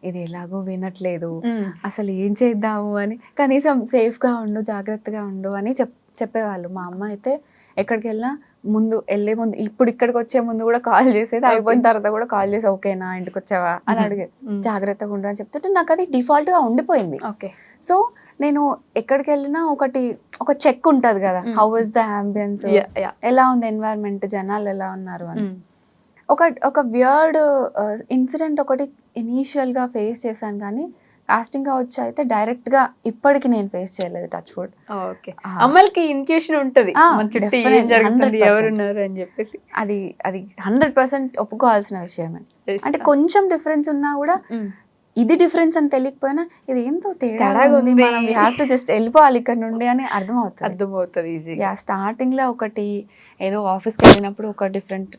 ఇది ఎలాగో వినట్లేదు, అసలు ఏం చేద్దాము అని, కనీసం సేఫ్గా ఉండు, జాగ్రత్తగా ఉండు అని చెప్పేవాళ్ళు. మా అమ్మ అయితే ఎక్కడికి వెళ్ళినా వెళ్ళే ముందు, ఇప్పుడు ఇక్కడికి వచ్చే ముందు కూడా కాల్ చేసేది, అయిపోయిన తర్వాత కూడా కాల్ చేసి ఓకేనా, ఇంటికి వచ్చావా అని అడిగేది. జాగ్రత్తగా ఉండు అని చెప్తుంటే నాకు అది డిఫాల్ట్గా ఉండిపోయింది. సో నేను ఎక్కడికి వెళ్ళినా ఒక చెక్ ఉంటుంది కదా, హౌ ఇస్ ద అంబియన్స్, ఎలా ఉంది ఎన్వైరన్మెంట్, జనాలు ఎలా ఉన్నారు అని. ఒక వియర్డ్ ఇన్సిడెంట్ ఒకటి ఇనీషియల్గా ఫేస్ చేశాను, కానీ కాస్టింగ్ కావచ్చు అయితే డైరెక్ట్ గా ఇప్పటికి నేను ఫేస్ చేయలేదు. Touch wood. అమ్మాయిలకి ఇంట్యూషన్ ఉంటది, అది 100% ఒప్పుకోవాల్సిన విషయమే. అంటే కొంచెం డిఫరెన్స్ ఉన్నా కూడా ఇది డిఫరెన్స్ అని తెలియకపోయినా ఇది ఏంతో తేడా ఉంది, మనం వీ హ్యావ్ టు జస్ట్ వెళ్ళిపోవాలి ఇక్కడ నుండి అని అర్థమవుతుంది. స్టార్టింగ్ లో ఒకటి ఏదో ఆఫీస్కి వెళ్ళినప్పుడు ఒక డిఫరెంట్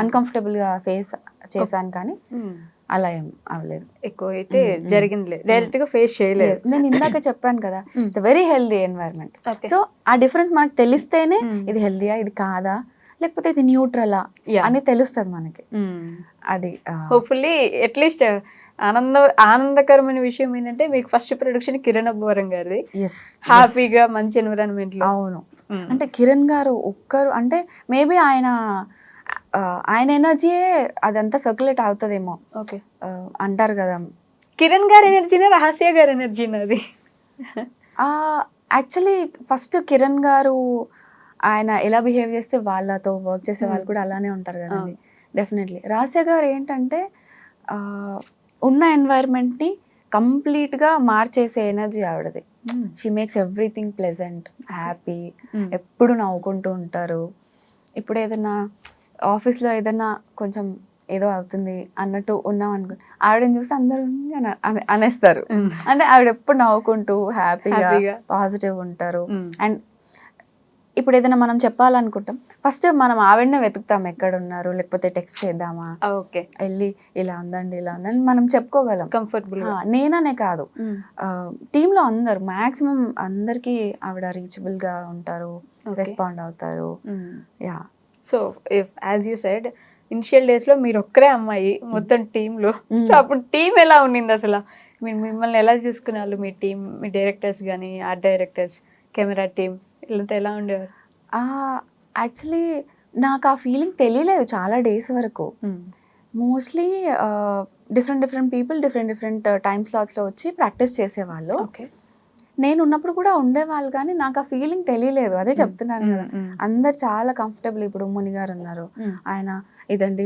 అన్కంఫర్టబుల్ గా ఫేస్ చేశాను, కానీ అలా ఏం అవ్వలేదు. ఎక్కువ అయితే జరిగింది, డైరెక్ట్ గా ఫేస్ చేయలేదు. నేను ఇందాక చెప్పాను కదా, it's very healthy environment. So ఆ డిఫరెన్స్ మనకు తెలిస్తేనే ఇది హెల్దీయా, ఇది కాదా, లేకపోతే ఇది న్యూట్రలా అని తెలుస్తుంది మనకి. అది హోప్ఫుల్లీ అట్లీస్ట్ ఆనందకరమైన విషయం ఏంటంటే, మీకు ఫస్ట్ ప్రొడక్షన్ కిరణ్ అబ్బవరం గారిది, హ్యాపీగా మంచి ఎన్విరాన్మెంట్ లో. అవును, అంటే కిరణ్ గారు ఒక్కరు, అంటే మేబీ ఆయన ఎనర్జీయే అదంతా సర్క్యులేట్ అవుతుందేమో అంటారు కదా. కిరణ్ గారి ఎనర్జీనా, రహస్య గారి ఎనర్జీనా అది? యాక్చువల్లీ ఫస్ట్ కిరణ్ గారు ఆయన ఎలా బిహేవ్ చేస్తే వాళ్ళతో వర్క్ చేసే వాళ్ళు కూడా అలానే ఉంటారు కదండి. డెఫినెట్లీ రహస్య గారు ఏంటంటే ఉన్న ఎన్వైర్న్మెంట్ని కంప్లీట్గా మార్చేసే ఎనర్జీ ఆవిడది. She makes everything pleasant, happy, ఎప్పుడు నవ్వుకుంటూ ఉంటారు. ఇప్పుడు ఏదైనా ఆఫీస్లో ఏదైనా కొంచెం ఏదో అవుతుంది అన్నట్టు ఉన్నాం అనుకో, ఆవిడని చూస్తే అందరూ అనేస్తారు. అంటే ఆవిడ ఎప్పుడు నవ్వుకుంటూ హ్యాపీగా పాజిటివ్ ఉంటారు. అండ్ ఇప్పుడు ఏదైనా మనం చెప్పాలనుకుంటాం, ఫస్ట్ మనం ఆవిడనే వెతుకుతాం, ఎక్కడున్నారు, లేకపోతే టెక్స్ట్ చేద్దామా, వెళ్ళి ఇలా ఉందండి ఇలా ఉందండి మనం చెప్పుకోగలం కంఫర్టబుల్. నేననే కాదు, టీంలో అందరు మ్యాక్సిమం అందరికి ఆవిడ రీచబుల్ గా ఉంటారు, రెస్పాండ్ అవుతారు. Yeah. So as you side, initial days లో మీరు ఒక్కరే అమ్మాయి మొత్తం టీంలో, సో అప్పుడు టీం ఎలా ఉండింది అసలు? మీరు మిమ్మల్ని ఎలా చూసుకునే వాళ్ళు, మీ టీం, మీ డైరెక్టర్స్ కానీ, ఆర్ట్ డైరెక్టర్స్, కెమెరా టీం, వీళ్ళంతా ఎలా ఉండేవారు? యాక్చువల్లీ నాకు ఆ ఫీలింగ్ తెలియలేదు చాలా డేస్ వరకు. Mostly different people different time స్లాట్స్లో వచ్చి ప్రాక్టీస్ చేసేవాళ్ళు. ఓకే. నేను ఉన్నప్పుడు కూడా ఉండేవాళ్ళు, కానీ నాకు ఆ ఫీలింగ్ తెలియలేదు. అదే చెప్తున్నాను కదా, అందరు చాలా కంఫర్టబుల్. ఇప్పుడు ముని గారు ఉన్నారు, ఆయన ఇదండి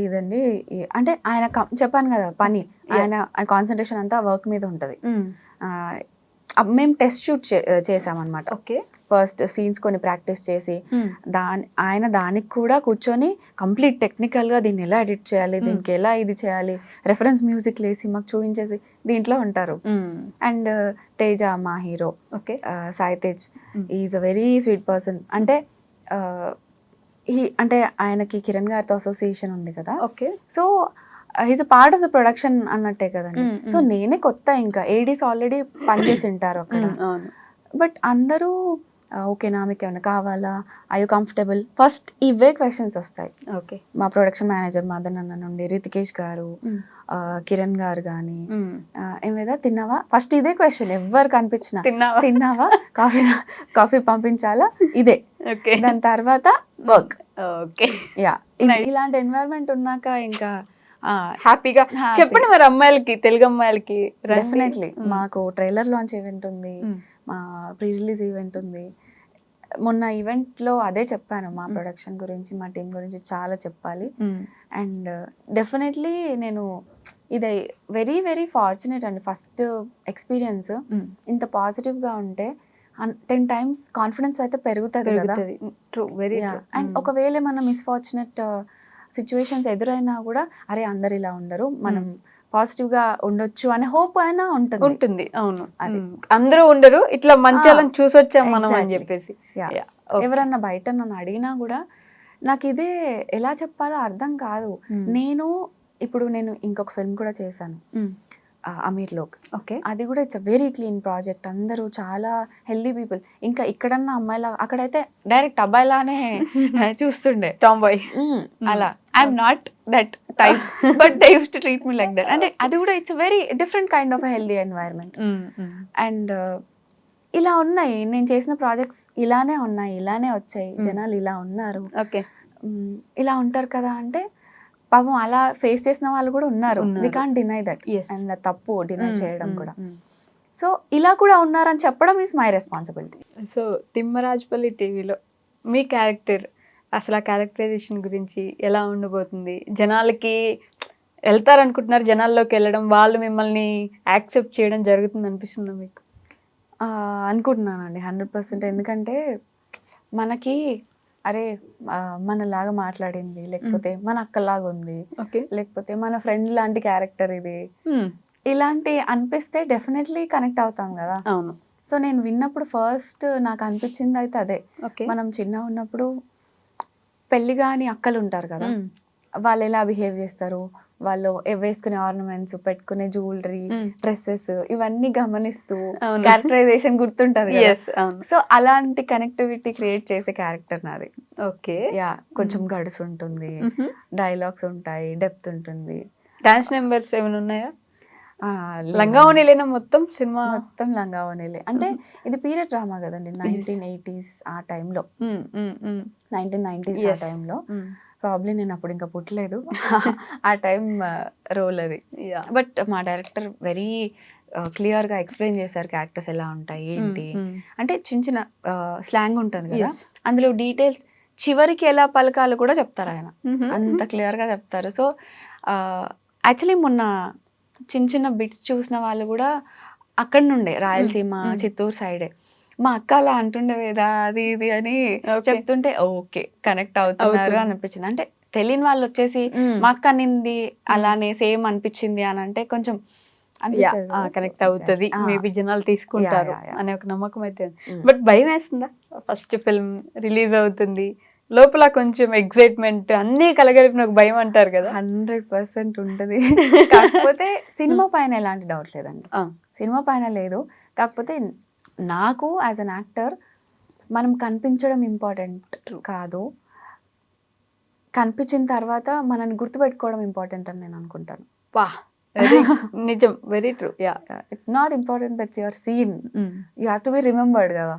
అంటే ఆయన చెప్పాను కదా పని, ఆయన కాన్సన్ట్రేషన్ అంతా వర్క్ మీద ఉంటుంది. మేము టెస్ట్ షూట్ చేసామన్నమాట. ఓకే. ఫస్ట్ సీన్స్ కొన్ని ప్రాక్టీస్ చేసి ఆయన దానికి కూడా కూర్చొని కంప్లీట్ టెక్నికల్గా దీన్ని ఎలా ఎడిట్ చేయాలి, దీనికి ఎలా ఇది చేయాలి, రెఫరెన్స్ మ్యూజిక్ లేసి మాకు చూపించేసి దీంట్లో ఉంటారు. అండ్ తేజ మా hero, okay, Sai Tej, is a very sweet person. అంటే అంటే ఆయనకి కిరణ్ గారితో అసోసియేషన్ ఉంది కదా, okay. So he's a part of the production అన్నట్టే కదండి. సో నేనే కొత్త, ఇంకా ఏడీస్ ఆల్రెడీ పనిచేసి ఉంటారు అక్కడ. బట్ అందరూ ఓకేనా, మీకు ఏమైనా కావాలా, ఐ యూ కంఫర్టబుల్, ఫస్ట్ ఇవే క్వశ్చన్స్ వస్తాయి. ఓకే. మా ప్రొడక్షన్ మేనేజర్ మదన్ అన్న నుండి, రితికేష్ గారు, కిరణ్ గారు కానీ, ఏమైనా తిన్నావా, ఫస్ట్ ఇదే క్వశ్చన్. ఎవరు కనిపించినా తిన్నావా, కాఫీ పంపించాలా, ఇదే. దాని తర్వాత వర్క్. ఓకే. యా, ఇలాంటి ఎన్వైరన్మెంట్ ఉన్నాక ఇంకా హ్యాపీగా చెప్పండి మరి అమ్మాయిలకి, తెలుగు అమ్మాయిలకి. డెఫినెట్లీ మాకు ట్రైలర్ లాంచ్ ఈవెంట్ ఉంది, మా ప్రీ రిలీజ్ ఈవెంట్ ఉంది. మొన్న ఈవెంట్లో అదే చెప్పాను, మా ప్రొడక్షన్ గురించి, మా టీం గురించి చాలా చెప్పాలి. అండ్ డెఫినెట్లీ నేను ఇది వెరీ ఫార్చునేట్ అండి. ఫస్ట్ ఎక్స్పీరియన్స్ ఇంత పాజిటివ్గా ఉంటే 10 times కాన్ఫిడెన్స్ అయితే పెరుగుతుంది కదా. అండ్ ఒకవేళ మనం మిస్ఫార్చునేట్ సిచ్యువేషన్స్ ఎదురైనా కూడా, అరే అందరు ఇలా ఉండరు, మనం పాజిటివ్గా ఉండొచ్చు అనే హోప్ అయినా ఉంటుంది. అవును, అది అందరూ ఉండరు, ఇట్లా మంచి వాళ్ళని చూసొచ్చాం మనం అని చెప్పేసి. ఎవరన్నా బయట నన్ను అడిగినా కూడా నాకు ఇదే ఎలా చెప్పాలో అర్థం కాదు. ఇప్పుడు నేను ఇంకొక ఫిల్మ్ కూడా చేశాను, అమీర్ లోక్. ఓకే. అది కూడా it's a very clean project, అందరూ చాలా హెల్దీ పీపుల్. ఇంకా ఇక్కడన్నా అమ్మాయిలా, అక్కడైతే డైరెక్ట్ అబ్బాయిలానే చూస్తుండే, టామ్ బాయ్ అలా. I'm not that type, but they use to treat me like that. అంటే అది కూడా it's very different kind of healthy environment. And ఇలా ఉన్నాయి, నేను చేసిన ప్రాజెక్ట్స్ ఇలానే ఉన్నాయి, ఇలానే వచ్చాయి, జనాలు ఇలా ఉన్నారు, ఇలా ఉంటారు కదా. అంటే పాపం అలా ఫేస్ చేసిన వాళ్ళు కూడా ఉన్నారు, we can't deny that. And తప్పు డినై చేయడం కూడా. సో ఇలా కూడా ఉన్నారని చెప్పడం is my responsibility. So Thimmarajupalli టీవీలో మీ క్యారెక్టర్, అసలు ఆ క్యారెక్టరైజేషన్ గురించి ఎలా ఉండబోతుంది? జనాలకి వెళ్తారనుకుంటున్నారు, జనాల్లోకి వెళ్ళడం, వాళ్ళు మిమ్మల్ని యాక్సెప్ట్ చేయడం జరుగుతుంది అనిపిస్తుందా మీకు? అనుకుంటున్నానండి 100%. ఎందుకంటే మనకి అరే మనలాగా మాట్లాడింది, లేకపోతే మన అక్కలాగా ఉంది, లేకపోతే మన ఫ్రెండ్ లాంటి క్యారెక్టర్ ఇది, ఇలాంటి అనిపిస్తే డెఫినెట్లీ కనెక్ట్ అవుతాం కదా. అవును. సో నేను విన్నప్పుడు ఫస్ట్ నాకు అనిపించింది అయితే అదే. మనం చిన్న ఉన్నప్పుడు పెళ్లి కాని అక్కలు ఉంటారు కదా, వాళ్ళు ఎలా బిహేవ్ చేస్తారు, వాళ్ళు వేసుకునే ఆర్నమెంట్స్, పెట్టుకునే జ్యువెలరీ, డ్రెస్సెస్, ఇవన్నీ గమనిస్తూ క్యారెక్టరైజేషన్ గుర్తుంటది కదా. సో అలాంటి కనెక్టివిటీ క్రియేట్ చేసే క్యారెక్టర్ నాది. ఓకే. యా, కొంచెం గడుసు ఉంటుంది, డైలాగ్స్ ఉంటాయి, డెప్త్ ఉంటుంది. డాన్స్ నెంబర్స్ ఏమైనా ఉన్నాయా? లంగావోణిలేనా మొత్తం సినిమా? మొత్తం లంగావోణిలే. అంటే ఇది పీరియడ్ డ్రామా కదండి, 1980s ఆ టైంలో, 1990s ఆ టైంలో. ప్రాబ్లీ నేను అప్పుడు ఇంకా పుట్టలేదు, ఆ టైం రోల్ అది. బట్ మా డైరెక్టర్ వెరీ క్లియర్గా ఎక్స్ప్లెయిన్ చేశారు క్యారెక్టర్స్ ఎలా ఉంటాయి ఏంటి. అంటే చిన్న స్లాంగ్ ఉంటుంది కదా, అందులో డీటెయిల్స్ చివరికి ఎలా పలకాలు కూడా చెప్తారు ఆయన, అంత క్లియర్గా చెప్తారు. సో యాక్చువల్లీ మొన్న చిన్న బిట్స్ చూసిన వాళ్ళు కూడా అక్కడ నుండే, రాయలసీమ చిత్తూరు సైడే, మా అక్క అలా అంటుండేదా అది ఇది అని చెప్తుంటే ఓకే కనెక్ట్ అవుతున్నారు అనిపించింది. అంటే తెలియని వాళ్ళు వచ్చేసి మా అక్క అనింది అలానే సేమ్ అనిపించింది అని అంటే కొంచెం కనెక్ట్ అవుతుంది, మేబీ జనాలు తీసుకుంటారు అనే ఒక నమ్మకం అయితే. బట్ భయం వేస్తుందా? ఫస్ట్ ఫిల్మ్ రిలీజ్ అవుతుంది, లోపల కొంచెం ఎక్సైట్మెంట్ అన్ని కలగలిపిన ఒక భయం అంటారు కదా. 100% ఉంటుంది. కాకపోతే సినిమా పైన ఎలాంటి డౌట్ లేదండి, సినిమా పైన లేదు. కాకపోతే నాకు యాజ్ అన్ యాక్టర్ మనం కనిపించడం ఇంపార్టెంట్ కాదు, కనిపించిన తర్వాత మనల్ని గుర్తుపెట్టుకోవడం ఇంపార్టెంట్ అని నేను అనుకుంటాను. నిజం, very true. It's not important that's your scene, you have to be remembered కదా.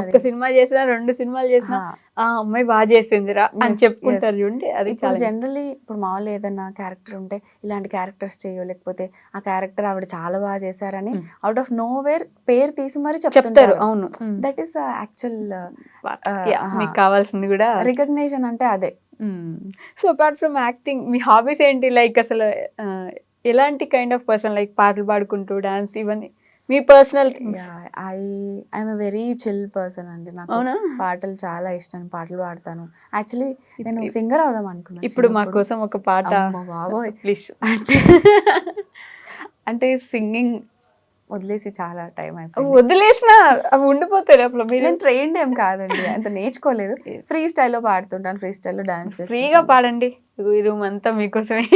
ఒక్క సినిమా చేసినా 2 సినిమాలు చేసినా ఆ అమ్మాయి బాగా చేసిందిరా అని Yes, చెప్పుకుంటారు చూడండి, అది ఇప్పుడు చాలా జనరల్లీ ఇప్పుడు మామూలు ఏదైనా క్యారెక్టర్ ఉంటే ఇలాంటి క్యారెక్టర్స్ చేయో లేకపోతే ఆ క్యారెక్టర్ ఆవిడ చాలా బాగా చేశారని అవుట్ ఆఫ్ నో వేర్ పేరు తీసి మరి చెప్తారు. చెప్తారు. అవును. దట్ ఈస్ యాక్చువల్ మీకు కావాల్సింది కూడా. రికగ్నేషన్ అంటే అదే. So apart from acting me hobbies ఏంటి? లైక్ అసలు ఎలాంటి కైండ్ ఆఫ్ పర్సన్? లైక్ పాటలు పాడుకుంటూ డాన్స్ ఇవన్నీ మీ personal things? I'm a very chill person అండి. నాకు అవునా? పాటలు చాలా ఇష్టం, పాటలు పాడతాను. యాక్చువల్లీ నేను ఇప్పుడు- సింగర్ అవుదాం అనుకున్నాను ఇప్పుడు మా చిన్నప్పుడు. కోసం ఒక పాట అమ్మో బాబోయ్. ప్లీజ్. అంటే అంటే సింగింగ్ వదిలేసి చాలా టైం అయిపోయింది. వదిలేసిన అవి ఉండిపోతారు అప్పుడు మీరు. నేను ట్రైన్డ్ ఏం కాదండి, అంత నేర్చుకోలేదు. ఫ్రీ స్టైల్లో పాడుతుంటాను, ఫ్రీ స్టైల్లో డాన్స్ ఫ్రీగా పాడండి, ఈ రూమ్ అంతా మీకోసమే.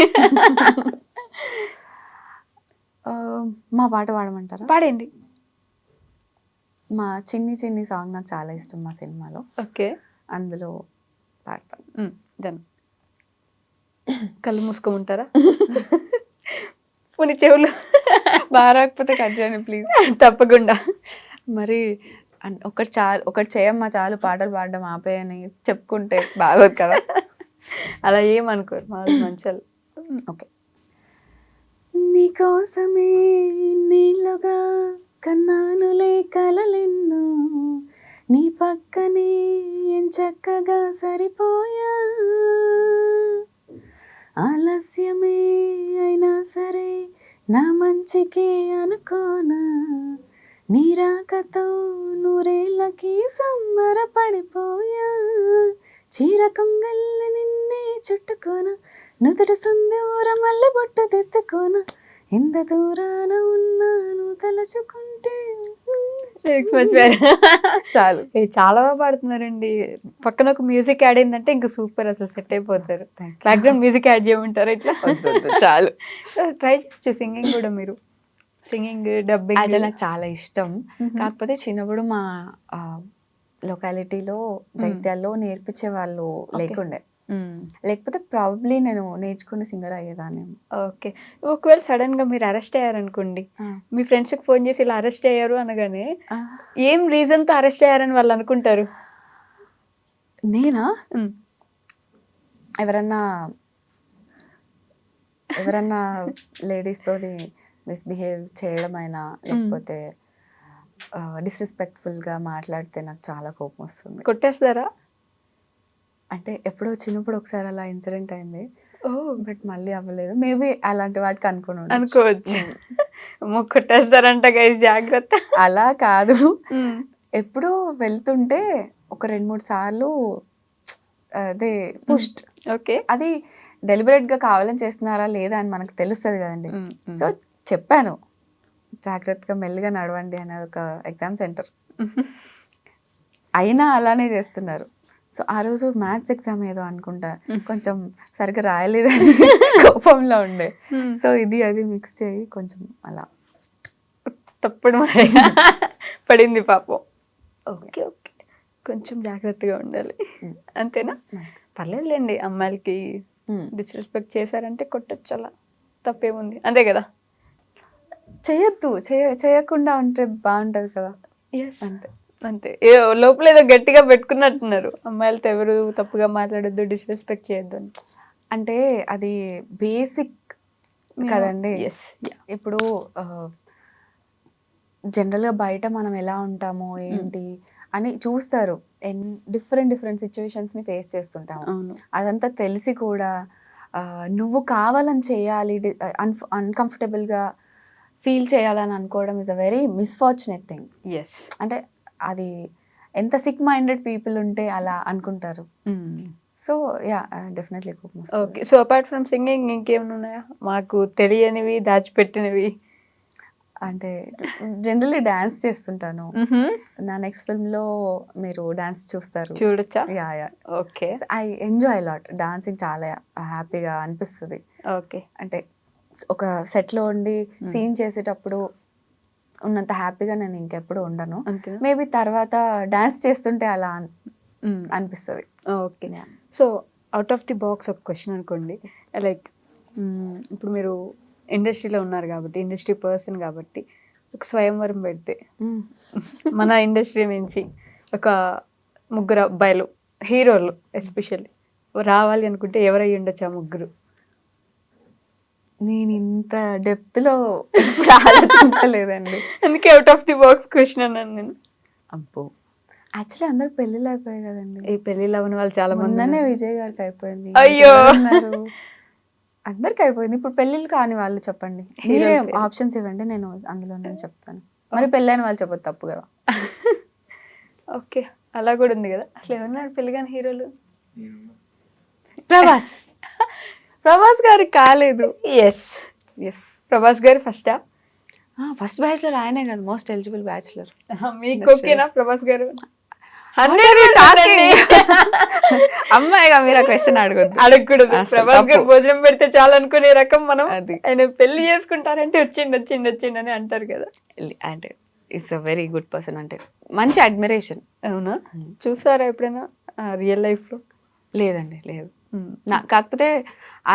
మా పాట పాడమంటారా? పాడండి. మా చిన్ని చిన్ని సాంగ్ నాకు చాలా ఇష్టం మా సినిమాలో, ఓకే, అందులో పాడతాను. డన్. కళ్ళు మూసుకోమంటారా? పోనీ చెవులు. బాగా రాకపోతే కట్ చేయండి ప్లీజ్. తప్పకుండా. మరి ఒకటి చేయమ్మా చాలు, పాటలు పాడడం ఆపేయని చెప్పుకుంటే బాగోదు కదా. అలా ఏమనుకోరు మా మంచాలు. ఓకే. నీకోసమే నీళ్ళుగా కన్నానులే కలలెన్నో, నీ పక్కనే ఎంచక్కగా సరిపోయా, ఆలస్యమే అయినా సరే నా మంచికే అనుకోనా, నీ రాకతో నూరేళ్ళకి సంబరపడిపోయా, చీర కొంగల్ల నిన్నే చుట్టుకోన, నుదుట సుందూర మల్లె బొట్టు తెత్తుకోన, ఎంత దూరాన ఉన్నాను తలుచుకుంటే. చాలు. చాలా బాగా పాడుతున్నారండి. పక్కన ఒక మ్యూజిక్ యాడ్ అయిందంటే ఇంకా సూపర్, అసలు సెట్ అయిపోతారు. బ్యాక్గ్రౌండ్ మ్యూజిక్ యాడ్ చేయమంటారు ఇట్లా? చాలు. ట్రై చేయొచ్చు సింగింగ్ కూడా మీరు. సింగింగ్, డబ్బింగ్ అది నాకు చాలా ఇష్టం. కాకపోతే చిన్నప్పుడు మా లొకాలిటీలో జైత్యాల్లో నేర్పించే వాళ్ళు లేకుండే, లేకపోతే ప్రాబబ్లీ నేను నేర్చుకుని సింగర్ అయ్యేదాన్ని. ఓకే. ఒకవేళ సడన్ గా మీరు అరెస్ట్ అయ్యారనుకోండి, మీ ఫ్రెండ్స్ కి ఫోన్ చేసి ఇలా అరెస్ట్ అయ్యారు అనగానే ఏం రీజన్ తో అరెస్ట్ అయ్యారని వాళ్ళు అనుకుంటారు? నేనా? ఎవరన్నా లేడీస్ తోని మిస్బిహేవ్ చేయడం అయినా, లేకపోతే డిస్రెస్పెక్ట్ఫుల్ గా మాట్లాడితే నాకు చాలా కోపం వస్తుంది. కొట్టేస్తారా? అంటే ఎప్పుడో చిన్నప్పుడు ఒకసారి అలా ఇన్సిడెంట్ అయింది, బట్ మళ్ళీ అవ్వలేదు. మేబీ అలాంటి వాటికి అనుకోవచ్చు. కొట్టేస్తారంట గైస్, జాగ్రత్త. అలా కాదు, ఎప్పుడో వెళ్తుంటే ఒక 2-3 సార్లు అదే పుష్డ్. ఓకే. అది డెలిబరేట్ గా కావాలని చేస్తున్నారా లేదా అని మనకు తెలుస్తుంది కదండి. సో చెప్పాను, జాగ్రత్తగా మెల్లిగా నడవండి అనేది ఒక ఎగ్జామ్ సెంటర్. అయినా అలానే చేస్తున్నారు. సో ఆ రోజు మ్యాథ్స్ ఎగ్జామ్ ఏదో అనుకుంటా, కొంచెం సరిగ్గా రాయలేదని కోపంలో ఉండే. సో ఇది అది మిక్స్ చేయి కొంచెం అలా తప్పుడు పడింది పాపం. ఓకే ఓకే, కొంచెం జాగ్రత్తగా ఉండాలి, అంతేనా? పర్లేదులేండి, అమ్మాయిలకి డిస్రెస్పెక్ట్ చేశారంటే కొట్టచ్చు, అలా తప్పేముంది, అంతే కదా. చేయొద్దు, చేయకుండా ఉంటే బాగుంటది కదా. అంతే అంతే. లోపల ఏదో గట్టిగా పెట్టుకున్నట్టున్నారు, అమ్మాయిలతో ఎవరు తప్పుగా మాట్లాడొద్దు, డిస్రెస్పెక్ట్ చేయొద్దు అని. అంటే అది బేసిక్ కదండి. ఇప్పుడు జనరల్గా బయట మనం ఎలా ఉంటామో ఏంటి అని చూస్తారు, డిఫరెంట్ సిచ్యువేషన్స్ని ఫేస్ చేస్తుంటాము. అదంతా తెలిసి కూడా నువ్వు కావాలని చేయాలి, అన్కంఫర్టబుల్గా ఫీల్ చేయాలని అనుకోవడం ఇస్ అ వెరీ మిస్ఫార్చునేట్ థింగ్. అంటే అది ఎంత సిక్ మైండెడ్ పీపుల్ ఉంటే అలా అనుకుంటారు. So yeah, definitely. Okay. So apart from singing ఇంకేమైనా ఉన్నాయా మాకు తెలియనివి, దాచిపెట్టినవి? అంటే జనరల్లీ డాన్స్ చేస్తుంటాను. నా నెక్స్ట్ ఫిల్మ్లో మీరు డాన్స్ చూడొచ్చా? Yeah. Okay. I enjoy lot dancing, చాలా హ్యాపీగా అనిపిస్తుంది. ఓకే. అంటే ఒక సెట్లో ఉండి సీన్ చేసేటప్పుడు ఉన్నంత హ్యాపీగా నేను ఇంకెప్పుడు ఉండను. మేబీ తర్వాత డాన్స్ చేస్తుంటే అలా అనిపిస్తుంది. Okay. So out of the box ఒక క్వశ్చన్ అనుకోండి, లైక్ ఇప్పుడు మీరు ఇండస్ట్రీలో ఉన్నారు కాబట్టి, ఇండస్ట్రీ పర్సన్ కాబట్టి, ఒక స్వయంవరం పెడితే మన ఇండస్ట్రీ నుంచి ఒక ముగ్గురు అబ్బాయిలు హీరోలు ఎస్పెషల్లీ రావాలి అనుకుంటే ఎవరై ఉండొచ్చు ఆ ముగ్గురు? నేను ఇంత డెప్త్లో ఎప్పుడు ఆలోచించలేదండి. అందుకే out of the box question అన్నాను నేను. అబ్బో, యాక్చువల్లీ అందరికి పెళ్ళిళ్ళు అయిపోయాయి కదండి. ఈ పెళ్ళిళ్ళు అవ్వని వాళ్ళు చాలా మంది మొన్ననే ఉన్నారు. విజయ్ గారికి అయిపోయింది. అయ్యో. ఇంకెవరున్నారు? అందరికి అయిపోయింది. ఇప్పుడు పెళ్ళిళ్ళు కాని వాళ్ళు చెప్పండి, మీరే హీరోలు పేరు. ఆప్షన్స్ ఇవ్వండి, నేను అందులో నేను చెప్తాను. మరి పెళ్ళైన వాళ్ళు చెప్పదు, తప్పు కదా. ఓకే, అలా కూడా ఉంది కదా. అసలు ఎవరున్నారు పెళ్లి కాని హీరోలు? ప్రభాస్. ప్రభాస్ గారికి కాలేదు. ఎస్, ప్రభాస్ గారు ఫస్టా? ఫస్ట్ బ్యాచులర్ ఆయనే కదా, మోస్ట్ ఎలిజిబుల్ బ్యాచులర్. మీకు ఓకేనా ప్రభాస్ గారు? అమ్మాయిగా మీరు ఆ క్వశ్చన్ అడగొద్దు. అడగకూడదు. అసలు ప్రభాస్ గారు తప్పు. భోజనం పెడితే చాలు అనుకునే రకం మనం. అది ఆయన పెళ్లి చేసుకుంటారంటే వచ్చిండి అని అంటారు కదా. అంటే it's a very good person, అంటే మంచి అడ్మిరేషన్. అవునా? చూసారా ఎప్పుడైనా రియల్ లైఫ్ లో? లేదండి, లేదు. కాకపోతే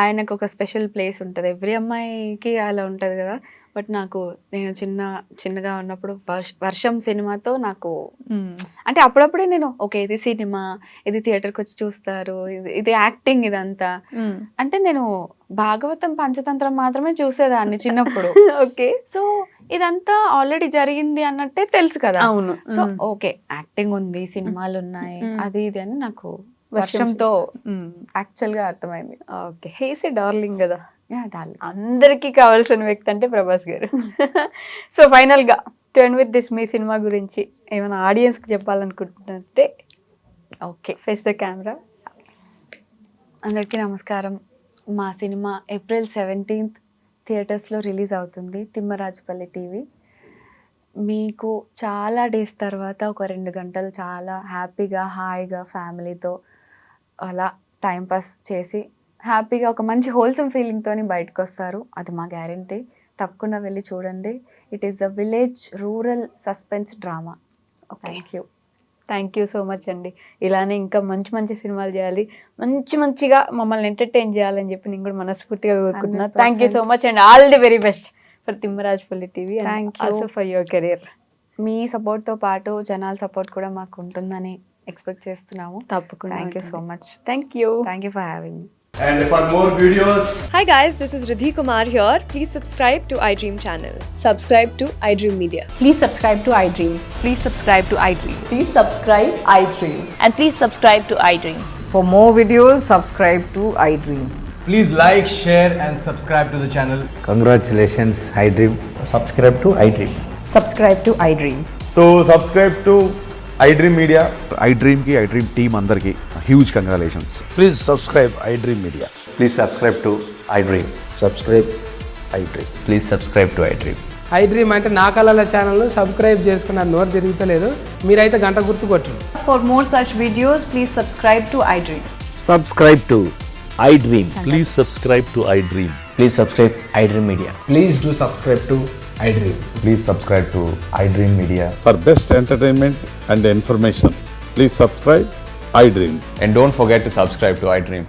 ఆయనకు ఒక స్పెషల్ ప్లేస్ ఉంటుంది, ఎవ్రీ అమ్మాయికి అలా ఉంటుంది కదా. బట్ నాకు, నేను చిన్నగా ఉన్నప్పుడు వర్షం సినిమాతో నాకు, అంటే అప్పుడప్పుడే నేను ఓకే ఇది సినిమా, ఇది థియేటర్కి వచ్చి చూస్తారు, ఇది యాక్టింగ్ ఇదంతా. అంటే నేను భాగవతం పంచతంత్రం మాత్రమే చూసేదాన్ని చిన్నప్పుడు. ఓకే. సో ఇదంతా ఆల్రెడీ జరిగింది అన్నట్టే తెలుసు కదా. అవును. సో ఓకే, యాక్టింగ్ ఉంది, సినిమాలు ఉన్నాయి, అది ఇది అని నాకు వర్షంతో వర్షంతో యాక్చువల్ గా అర్థమైంది. ఓకే, హీస్ ఏ డార్లింగ్ కదా. డార్లింగ్. అందరికీ కావాల్సిన వ్యక్తి అంటే ప్రభాస్ గారు. సో ఫైనల్ గా turn with this, me cinema గురించి ఏమైనా ఆడియన్స్ కి చెప్పాలనుకుంటున్నట్టే ఓకే, ఫేస్ ద కెమెరా. అందరికీ నమస్కారం. మా సినిమా April 17th థియేటర్స్లో రిలీజ్ అవుతుంది, తిమ్మరాజుపల్లి టీవీ. మీకు చాలా డేస్ తర్వాత ఒక 2 గంటలు చాలా హ్యాపీగా హాయిగా ఫ్యామిలీతో అలా టైంపాస్ చేసి హ్యాపీగా ఒక మంచి హోల్సమ్ ఫీలింగ్తో బయటకు వస్తారు, అది మా గ్యారంటీ. తప్పకుండా వెళ్ళి చూడండి. It is a village rural suspense drama. Thank you so much అండి. ఇలానే ఇంకా మంచి సినిమాలు చేయాలి, మంచిగా మమ్మల్ని ఎంటర్టైన్ చేయాలని చెప్పి నేను కూడా మనస్ఫూర్తిగా కోరుకుంటున్నాను. 100%. Thank you so much and all the very best for Thimmarajupalli TV and Thank you. Also for your career. మీ సపోర్ట్తో పాటు జనాల సపోర్ట్ కూడా మాకు ఉంటుందని ఎక్స్పెక్ట్ చేస్తున్నాము. తప్పకుండా. Thank you so much. Thank you. Thank you for having me. And for more videos, Hi guys, this is Riddhi Kumar here. Please subscribe to iDream channel. Subscribe to iDream Media. Please subscribe to iDream. Please subscribe to iDream. Please subscribe iDream. And please subscribe to iDream. For more videos, subscribe to iDream. please like, share and subscribe to the channel. Congratulations, iDream. Subscribe to iDream. Subscribe to iDream. So subscribe to iDream Media. iDream ki iDream team andarki huge congratulations. Please subscribe iDream Media. Please subscribe to iDream. Subscribe iDream. Please subscribe to iDream. iDream అంటే నా కళల ఛానల్ను subscribe చేసుకున్న నోరు తిరుగుతలేదు, మీరైతే గంట గుర్తు కొట్టండి. For more such videos, please subscribe to iDream. Subscribe to iDream. Please subscribe to iDream. Please subscribe iDream Media. Please do subscribe to iDream. Please subscribe to iDream Media. For best entertainment and information, please subscribe iDream. And don't forget to subscribe to iDream.